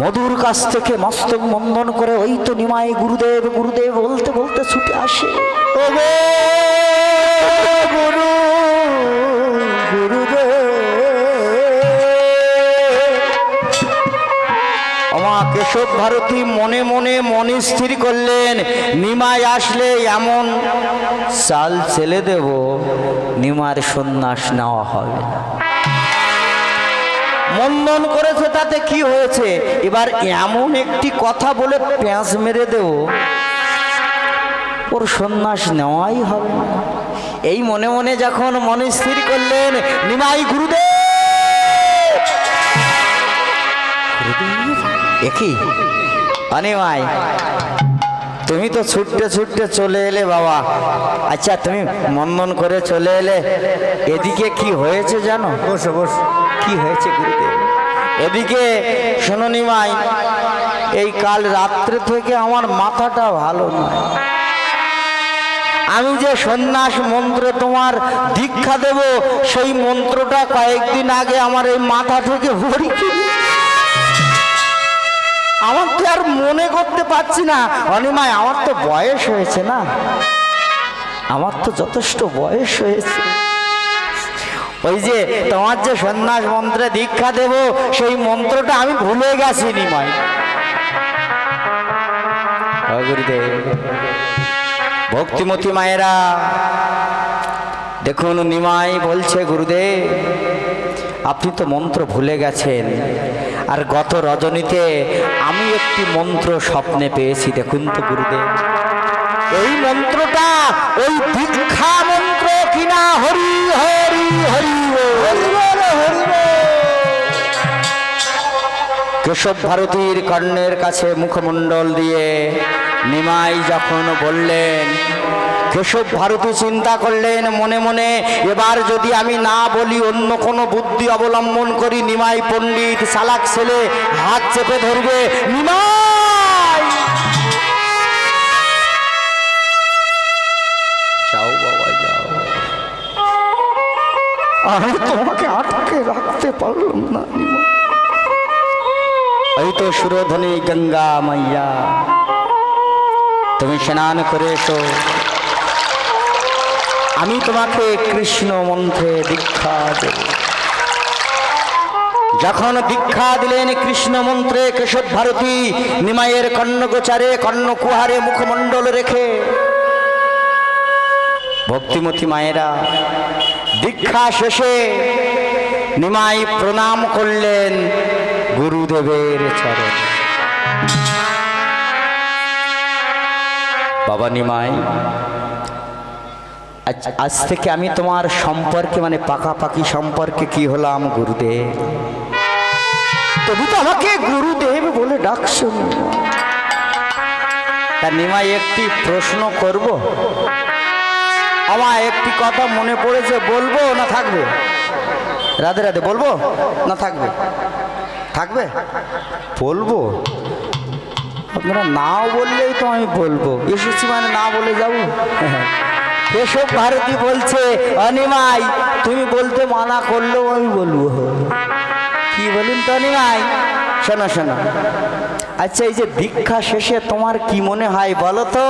মধুর কাছ থেকে মস্তক মন্দন করে ওই তো নিমাই গুরুদেব গুরুদেব বলতে বলতে ছুটে আসে। গুরু গুরুদেব, আমার কেশব ভারতী মনে মনে মনে স্থির করলেন, নিমাই আসলে এমন চাল ছেলে দেব নিমার সন্ন্যাস নেওয়া হবে না। মন্দন করেছে তাতে কি হয়েছে, এবার এমন একটি কথা বলে পেঁচ মেরে দেব ওর সন্ন্যাস নেওয়াই হবে না। এই মনে মনে যখন মনে স্থির করলেন, নিমাই গুরুদেব একই অনিমাই তুমি তো ছুটতে ছুটতে চলে এলে বাবা। আচ্ছা তুমি মন্দন করে চলে এলে, এদিকে কি হয়েছে জানো? বসো বসো। কি হয়েছে গুরুদেব? এদিকে শোনো নিমাই, এই কাল রাত্রে থেকে আমার মাথাটা ভালো নয়। আমি যে সন্ন্যাস মন্ত্রে তোমার দীক্ষা দেব, সেই মন্ত্রটা কয়েকদিন আগে আমার এই মাথা থেকে হরিকে আমার তো আর মনে করতে পারছি না। অনিমাই আমার তো বয়স হয়েছে না, আমার তো যথেষ্ট বয়স হয়েছে। ওই যে তোমার যে সন্ন্যাস মন্ত্রে দীক্ষা দেব, সেই মন্ত্রটা আমি ভুলে গেছি নিমাই। গুরুদেব, ভক্তিমতী মায়েরা দেখুন, নিমাই বলছে গুরুদেব আপনি তো মন্ত্র ভুলে গেছেন, আর গত রজনীতে আমি একটি মন্ত্র স্বপ্নে পেয়েছি। দেখুন তো গুরুদেব, এই মন্ত্রটা ওই দীক্ষা মন্ত্র কিনা, হরি হরি হরি হরি হরি। কেশব ভারতীর কর্ণের কাছে মুখমণ্ডল দিয়ে নিমাই যখন বললেন, কেশব ভারতী চিন্তা করলেন মনে মনে, এবার যদি আমি না বলি, অন্য কোনো বুদ্ধি অবলম্বন করি, নিমাই পণ্ডিত চালাক ছেলে হাত চেপে ধরবে। নিমাই যাও বাবা যাও, আমি তোমাকে আটকে রাখতে পারলাম না। এই তো সুরধ্বনি গঙ্গা মাইয়া, তুমি স্নান করে এসো, আমি তোমাকে কৃষ্ণ মন্ত্রে দীক্ষা দেব। যখন দীক্ষা দিলেন কৃষ্ণ মন্ত্রে কেশব ভারতী, নিমাইয়ের কর্ণগোচারে কর্ণকুহারে মুখমণ্ডল রেখে, ভক্তিমতী মায়েরা দীক্ষা শেষে নিমাই প্রণাম করলেন গুরুদেবের চরণে। বাবা নিমাই, আজ থেকে আমি তোমার সম্পর্কে মানে পাকাপাকি সম্পর্কে কি হলাম গুরুদেব? তবু তো আমাকে গুরুদেব বলে ডাকছো। তা নিমাই একটি প্রশ্ন করব, আমার একটি কথা মনে পড়েছে, বলবো না থাকবে? রাধে রাধে, বলবো না থাকবে? থাকবে, বলবো। আপনারা নাও বললেই তো আমি বলবো, এসেছি মানে না বলে যাবো? কেশব ভারতী বলছে, অনিমাই তুমি বলতে মানা করলেও আমি বলবো। কি বলুন তো অনিমাই? শোনো শোনো, আচ্ছা এই যে দীক্ষা শেষে তোমার কি মনে হয় বলো তো?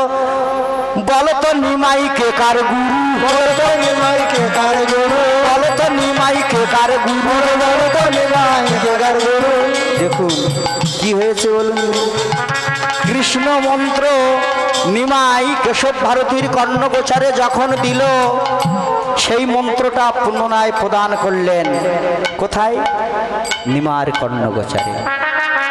বলো তো নিমাই কে কার গুরু? বলো তো নিমাই কে কার গুরু? বলো তো নিমাই কে কার গুরু? বলো তো নিমাই কে কার গুরু? দেখুন কি হয়েছে বলুন। কৃষ্ণ মন্ত্র নিমাই কেশব ভারতীর কর্ণগোচরে যখন দিল, সেই মন্ত্রটা পুনরায় প্রদান করলেন কোথায়? নিমার কর্ণগোচরে।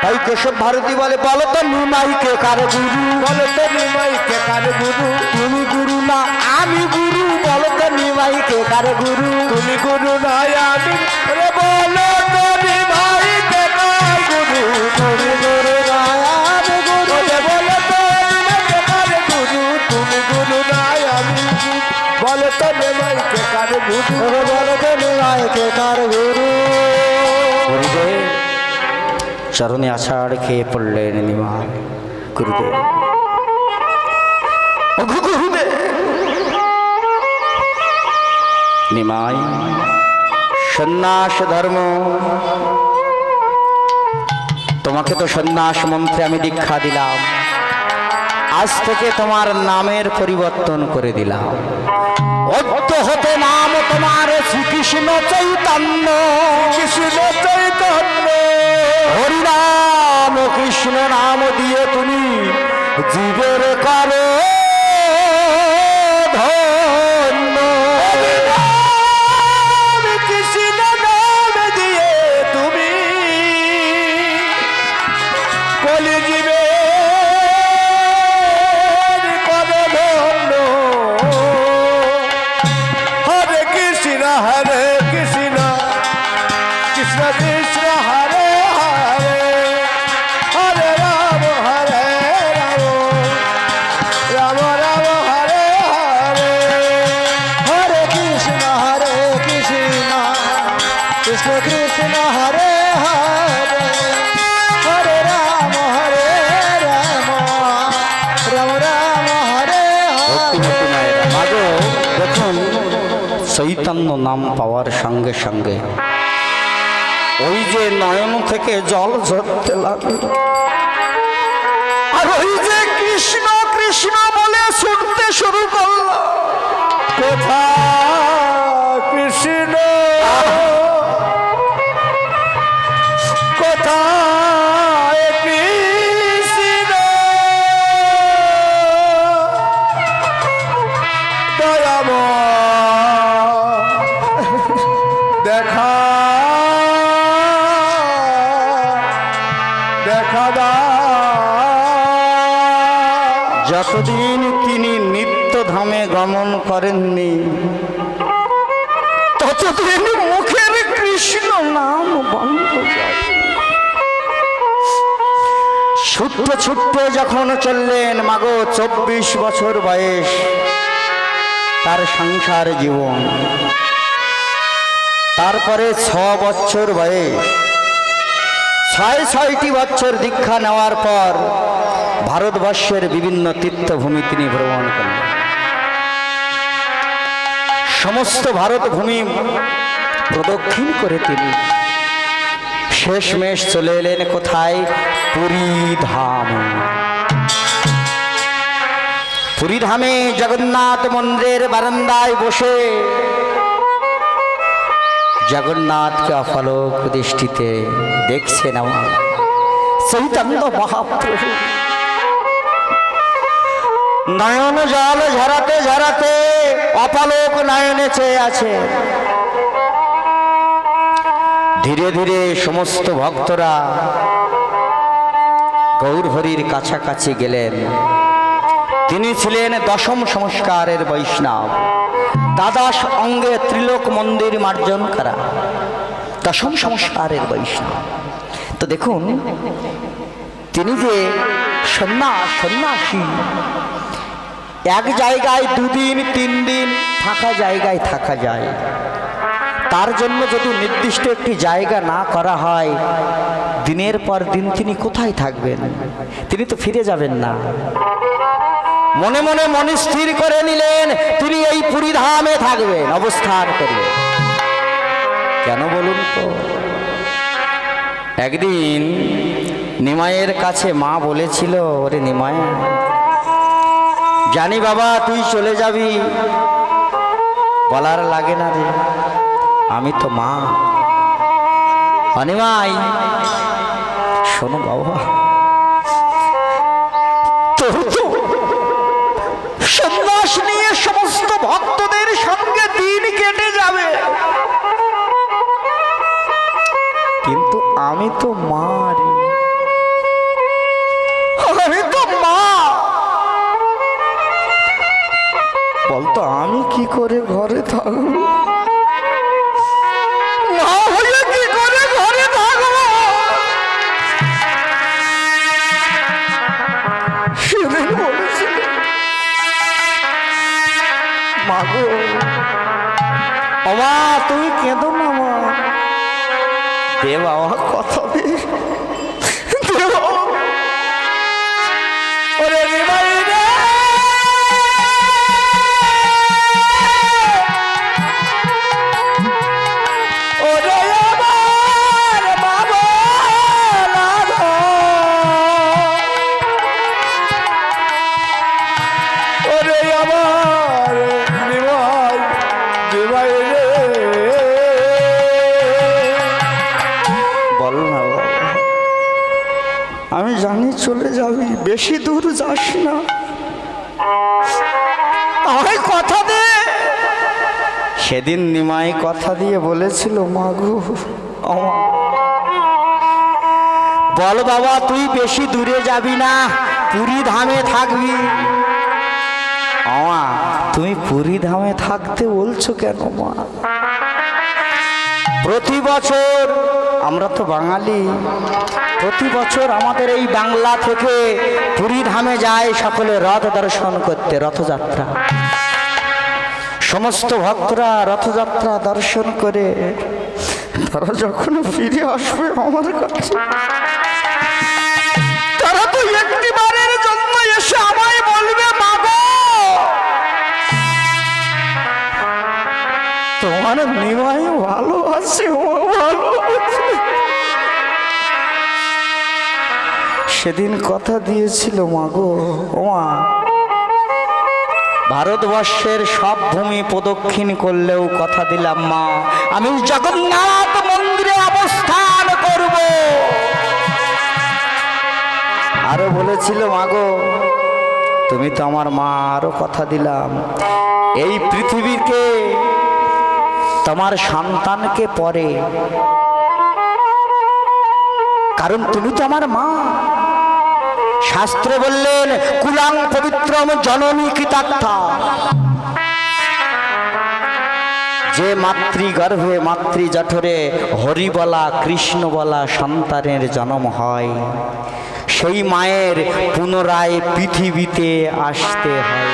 তাই কেশব ভারতী বলে, বলো তো নিমাইকে কার গুরু? বলো তো নিমাইকে কার গুরু? তুমি গুরু না আমি গুরু, বলো তো নিমাইকে কার গুরু? তুমি গুরু নয় আমি, রে বলো তো নিমাইকে কার গুরু? তুমি গুরু নয় আমি গুরু, রে বলো তো নিমাইকে কার গুরু? তুমি গুরু নয় আমি গুরু, বলো তো নিমাইকে কার গুরু? রে বলো তো নিমাইকে কার গুরু? গুরুদেব চরণে আষাঢ় খেয়ে পড়লেন নিমাই। গুরুদেব, ওগো গুরুদেব। নিমাই, সন্ন্যাস ধর্ম, তোমাকে তো সন্ন্যাস মন্ত্রে আমি দীক্ষা দিলাম, আজ থেকে তোমার নামের পরিবর্তন করে দিলাম। অদ্য হতে নাম তোমার শ্রীকৃষ্ণ চৈতন্য। কৃষ্ণ চৈতন্য, হরিনাম কৃষ্ণ নাম দিয়ে তুমি জীবের করো ধন্য। কৃষ্ণ নাম দিয়ে তুমি কলি জীবে করো ধন্য। হরে কৃষ্ণ হরে কৃষ্ণ, কৃষ্ণ কৃষ্ণ হরে হরে, হরে রাম হরে রাম, রাম রাম হরে হরে। হরে কৃষ্ণ কৃষ্ণ কৃষ্ণ হরে হরে, হরে রাম রাম রাম হরে ভক্তিমতী হরে। মায়েরা, মাগো দেখুন, চৈতন্য নাম পাওয়ার সঙ্গে সঙ্গে ওই যে নয়ন থেকে জল ঝরতে লাগলো, আর ওই যে কৃষ্ণ কৃষ্ণ বলে ছুটতে শুরু করলো। কোথা কৃষ্ণ, কোথায় কৃষ্ণ, দয়াময় দেখা দেখা দাও। যতদিন তিনি নিত্য ধামে গমন করেননি, ততদিন মুখের কৃষ্ণ নাম বন্ধ যায়। ছুটতে ছুটতে যখন চললেন, মাগো 24 বছর বয়স তার সংসার জীবন, তারপরে 6 বছর বয়স, 6টি বছর দীক্ষা নেওয়ার পর ভারতবর্ষের বিভিন্ন তীর্থভূমি তিনি ভ্রমণ করলেন। সমস্ত ভারতভূমি প্রদক্ষিণ করে তিনি শেষমেশ চলে এলেন কোথায়? পুরী ধাম। পুরী ধামে জগন্নাথ মন্দিরের বারান্দায় বসে জগন্নাথকে অপলক দৃষ্টিতে দেখছেন আমার চৈতন্য মহাপ্রভু। নয়ন জল ঝরাতে ঝরাতে অপলক নয়নে চেয়ে আছে। ধীরে ধীরে সমস্ত ভক্তরা গৌরহরির কাছাকাছি গেলেন। তিনি ছিলেন দশম সংস্কারের বৈষ্ণব, দ্বাদশ অঙ্গে ত্রিলোক মন্দির মার্জন করা দশম সংস্কারের বৈষ্ণব। তো দেখুন, তিনি যে সন্ন্যাসী, এক জায়গায় 2 দিন 3 দিন থাকা জায়গায় থাকা যায়। তার জন্য যদি নির্দিষ্ট একটি জায়গা না করা হয়, দিনের পর দিন তিনি কোথায় থাকবেন? তিনি তো ফিরে যাবেন না। মনে মনে স্থির করে নিলেন তিনি এই পুরী ধামে থাকবেন, অবস্থান করবেন। কেন বলুন তো? একদিন নিমাইয়ের কাছে মা বলেছিল, ওরে নিমাই, জানি বাবা তুই চলে যাবি, বলার লাগে না রে, আমি তো মা। অনিমাই শোনো বাবা, মাগো ওমা তুমি কেঁদো না মা, দে বাবা কথা দে, দে বাবা। ওরে নিমাই রে, ওরে আমার বাবা লাগো, ওরে আমার নিমাই, নিমাই রে। বল না বাবা, আমি জানি চলে যাবি, বেশি দূর যাস না, আমায় কথা দে। সেদিন নিমাই কথা দিয়ে বলেছিল মাগো আমা, বল বাবা তুই বেশি দূরে যাবি না, পুরী ধামে থাকবি। আমা তুমি পুরী ধামে থাকতে বলছো কেন মা? প্রতি বছর আমরা তো বাঙালি, প্রতি বছর আমাদের এই বাংলা থেকে পুরী ধামে যায় সকলে রথ দর্শন করতে, রথযাত্রা। সমস্ত ভক্তরা রথযাত্রা দর্শন করে তারা যখন ফিরে আসবে আমার কাছে, তারা তো একটিবারের জন্য এসে আমায় বলবে মাগো তোমার নিমাই ভালো আছে, ও ভালো আছে। সেদিন কথা দিয়েছিল মাগো ওমা, ভারতবর্ষের সব ভূমি প্রদক্ষিণ করলেও কথা দিলাম মা আমি জগন্নাথ মন্দিরে অবস্থান করব। আরো বলেছিল মাগো তুমি তো আমার মা, আরো কথা দিলাম এই পৃথিবীকে তোমার সন্তানকে পরে, কারণ তুমি তো আমার মা। শাস্ত্রে বললেন কুলাং পবিত্রম জননী কৃতার্থা, যে মাতৃগর্ভে মাতৃ জঠরে হরি বলা কৃষ্ণ বলা সন্তানের জন্ম হয়, সেই মায়ের পুনরায় পৃথিবীতে আসতে হয়।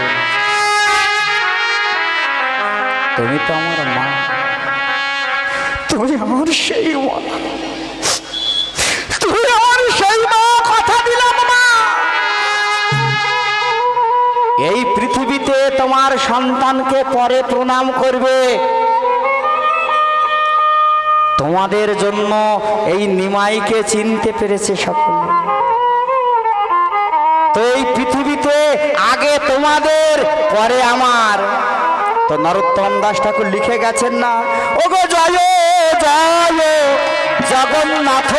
তুমি তো আমার মা, তুমি আমার সেই মা, তুমি আমার সেই মা, কথা দিলাম মা। এই পৃথিবীতে তোমার সন্তানকে পরে প্রণাম করবে, তোমাদের জন্য এই নিমাইকে চিনতে পেরেছে সকলে। তো এই পৃথিবীতে আগে তোমাদের পরে আমার, তো নরোত্তম দাস ঠাকুর লিখে গেছেন না, ওগো জয় জয় জগন্নাথ,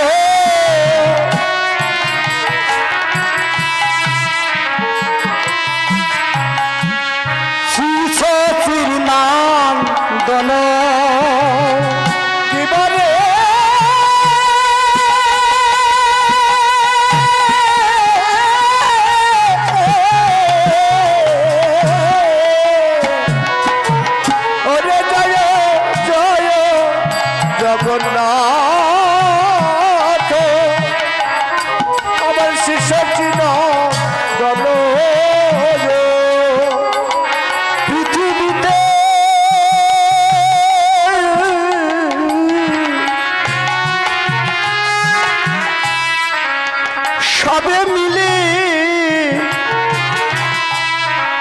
দন কি বলে ওরে জয় জয় জগন্নাথ, আমার শিষ্য চিন গণ পৃথিবীতে সবে মিলি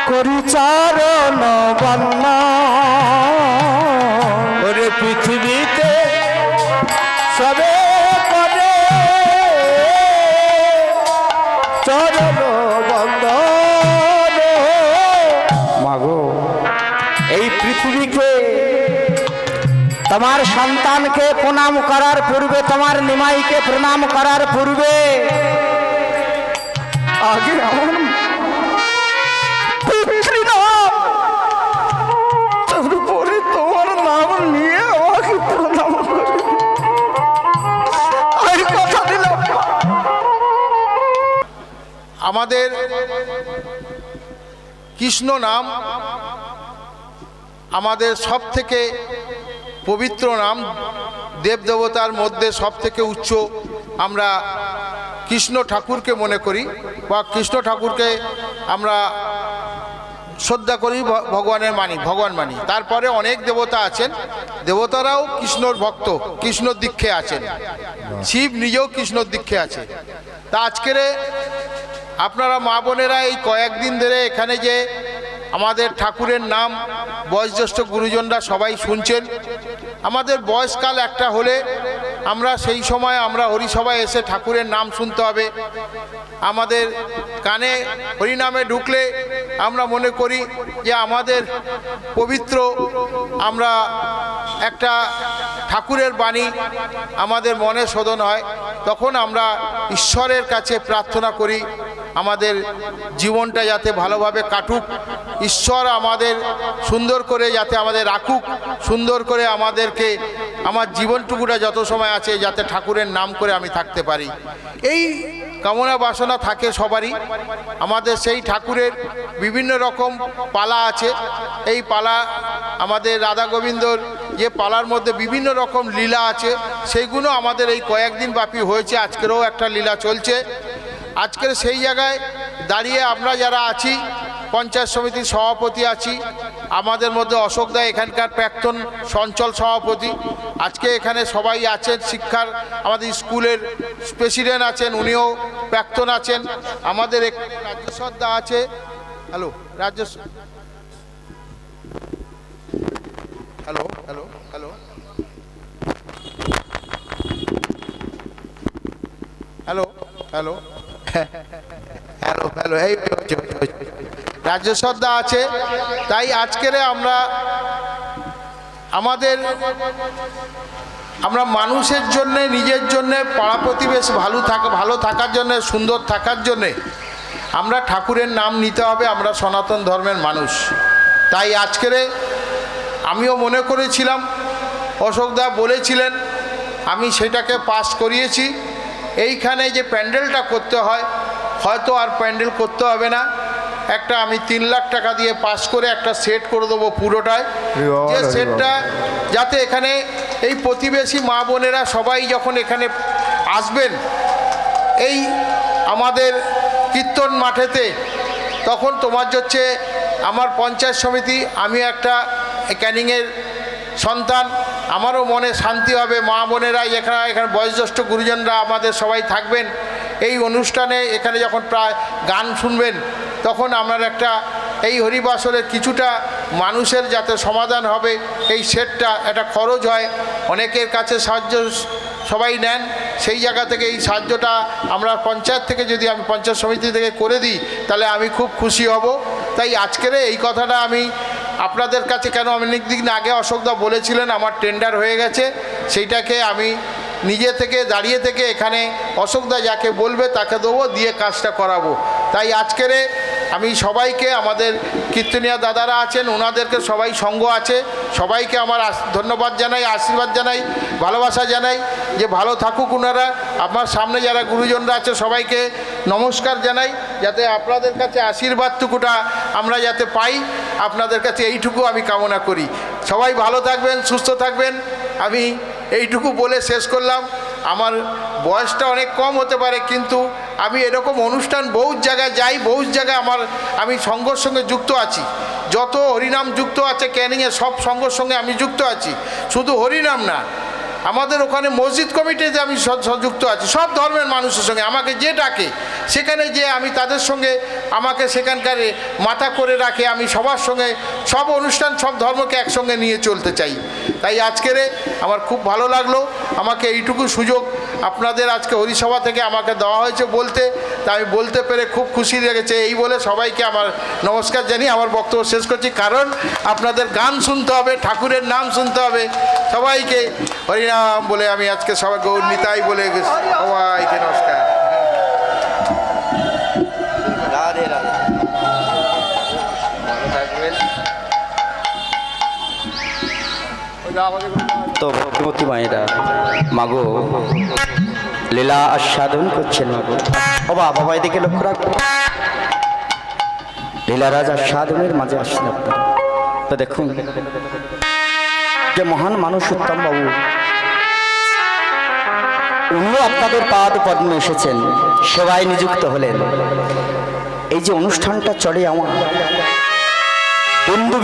করি চরণ বন্দনা। ওরে পৃথিবীতে সবে করে চরণ বন্দন। মাগো এই পৃথিবীকে তোমার সন্তানকে প্রণাম করার পূর্বে, তোমার নিমাইকে প্রণাম করার পূর্বে আগে আমার পিতৃনাম, তারপরে তোমার নাম নিয়ে আমাকে প্রণাম করবে। আমি কথা দিলাম। আমাদের কৃষ্ণ নাম আমাদের সব থেকে পবিত্র নাম, দেবদেবতার মধ্যে সব থেকে উচ্চ আমরা কৃষ্ণ ঠাকুরকে মনে করি, বা কৃষ্ণ ঠাকুরকে আমরা শ্রদ্ধা করি, ভগবানের মানি, ভগবান মানি। তারপরে অনেক দেবতা আছেন, দেবতারাও কৃষ্ণর ভক্ত, কৃষ্ণর দীক্ষে আছেন। শিব নিজেও কৃষ্ণর দীক্ষে আছে। তা আজকের আপনারা মা বোনেরা এই কয়েকদিন ধরে এখানে যে আমাদের ঠাকুরের নাম বয়োজ্যেষ্ঠ গুরুজনরা সবাই শুনছেন। আমাদের বয়সকাল একটা হলে আমরা সেই সময় আমরা হরিসভায় এসে ঠাকুরের নাম শুনতে হবে। আমাদের কানে হরিনামে ঢুকলে আমরা মনে করি যে আমাদের পবিত্র, আমরা একটা ঠাকুরের বাণী আমাদের মনে শোধন হয়। তখন আমরা ঈশ্বরের কাছে প্রার্থনা করি আমাদের জীবনটা যাতে ভালোভাবে কাটুক, ঈশ্বর আমাদের সুন্দর করে যাতে আমাদের রাখুক, সুন্দর করে আমাদেরকে, আমার জীবনটুকুটা যত সময় আছে যাতে ঠাকুরের নাম করে আমি থাকতে পারি, এই কামনা বাসনা থাকে সবারই। আমাদের সেই ঠাকুরের বিভিন্ন রকম পালা আছে। এই পালা আমাদের রাধা গোবিন্দর যে পালার মধ্যে বিভিন্ন রকম লীলা আছে, সেইগুলো আমাদের এই কয়েকদিন ব্যাপী হয়েছে। আজকেরও একটা লীলা চলছে। আজকের সেই জায়গায় দাঁড়িয়ে আমরা যারা আছি, পঞ্চায়েত সমিতির সভাপতি আছি, আমাদের মধ্যে অশোক দা এখানকার প্রাক্তন অঞ্চল সভাপতি, আজকে এখানে সবাই আছেন। শিক্ষার আমাদের স্কুলের প্রেসিডেন্ট আছেন, উনিও প্রাক্তন আছেন। আমাদের রাজ্যেশ্বর দা আছে, hello Rajeshwar, hello hello hello hello hello hello hello এই রাজ্যেশ্বর দা আছে। তাই আজকের আমরা মানুষের জন্যে, নিজের জন্যে, পাড়া প্রতিবেশী ভালো থাকার জন্যে, সুন্দর থাকার জন্যে আমরা ঠাকুরের নাম নিতে হবে। আমরা সনাতন ধর্মের মানুষ। তাই আজকের আমিও মনে করেছিলাম, অশোকদা বলেছিলেন, আমি সেটাকে পাস করিয়েছি। এইখানে যে প্যান্ডেলটা করতে হয়, হয়তো আর প্যান্ডেল করতে হবে না। একটা আমি 3 লাখ টাকা দিয়ে পাস করে একটা সেট করে দেবো পুরোটায়, যে সেটটা যাতে এখানে এই প্রতিবেশী মা বোনেরা সবাই যখন এখানে আসবেন এই আমাদের কীর্তন মাঠেতে, তখন তোমার হচ্ছে আমার পঞ্চায়েত সমিতি, আমি একটা ক্যানিংয়ের সন্তান, আমারও মনে শান্তি হবে। মা বোনেরা এখানে বয়োজ্যেষ্ঠ গুরুজনরা আমাদের সবাই থাকবেন এই অনুষ্ঠানে। এখানে যখন প্রায় গান শুনবেন, তখন আমার একটা এই হরিবাসরের কিছুটা মানুষের যাতে সমাধান হবে। এই সেটটা একটা খরচ হয়, অনেকের কাছে সাহায্য সবাই নেন, সেই জায়গা থেকে এই সাহায্যটা আমরা পঞ্চায়েত থেকে, যদি আমি পঞ্চায়েত সমিতি থেকে করে দিই, তাহলে আমি খুব খুশি হব। তাই আজকের এই কথাটা আমি আপনাদের কাছে, কেন অনেক দিন আগে অশোকদা বলেছিলেন আমার টেন্ডার হয়ে গেছে, সেইটাকে আমি নিজে থেকে দাঁড়িয়ে থেকে এখানে অশোকদা যাকে বলবে তাকে দেবো, দিয়ে কাজটা করাবো। তাই আজকের আমি সবাইকে, আমাদের কীর্তনিয়া দাদারা আছেন, ওনাদেরকে সবাই সঙ্গ আছে, সবাইকে আমার ধন্যবাদ জানাই, আশীর্বাদ জানাই, ভালোবাসা জানাই, যে ভালো থাকুক ওনারা। আমার সামনে যারা গুরুজনরা আছে সবাইকে নমস্কার জানাই, যাতে আপনাদের কাছে আশীর্বাদটুকুটা আমরা যাতে পাই, আপনাদের কাছে এইটুকু আমি কামনা করি। সবাই ভালো থাকবেন, সুস্থ থাকবেন। আমি এইটুকু বলে শেষ করলাম। আমার বয়সটা অনেক কম হতে পারে, কিন্তু আমি এরকম অনুষ্ঠান বহু জায়গায় যাই, বহু জায়গায় আমি সঙ্গর সঙ্গে যুক্ত আছি। যত হরিনাম যুক্ত আছে ক্যানিংয়ে, সব সঙ্গর সঙ্গে আমি যুক্ত আছি। শুধু হরিনাম না, আমাদের ওখানে মসজিদ কমিটিতে আমি যুক্ত আছি, সব ধর্মের মানুষের সঙ্গে। আমাকে যে ডাকে সেখানে যে আমি তাদের সঙ্গে, আমাকে সেখানকার মাথা করে রাখে, আমি সবার সঙ্গে সব অনুষ্ঠান, সব ধর্মকে একসঙ্গে নিয়ে চলতে চাই। তাই আজকের আমার খুব ভালো লাগলো, আমাকে এইটুকু সুযোগ আপনাদের আজকে হরিসভা থেকে আমাকে দেওয়া হয়েছে বলতে, তা আমি বলতে পেরে খুব খুশি লেগেছে। এই বলে সবাইকে আমার নমস্কার জানিয়ে আমার বক্তব্য শেষ করছি। কারণ আপনাদের গান শুনতে হবে, ঠাকুরের নাম শুনতে হবে। সবাইকে হরিনাম বলে আমি আজকে সবাই গৌর নিতাই বলে সবাইকে নমস্কার। রাধে রাধে, ভালো থাকবেন। তো ভক্তিমতী মায়েরা, মাগো লীলা আস্বাদন করছেন। মাগো বাবা এদিকে লক্ষ্য রাখবো, লীলারাজ আস্বাদনের মাঝে আসছেন আপনারা। তো দেখুন যে মহান মানুষ উত্তম বাবু, উনিও আপনাদের পাদ পদ্মে এসেছেন, সেবায় নিযুক্ত হলেন। এই যে অনুষ্ঠানটা চলে আমার, হিন্দু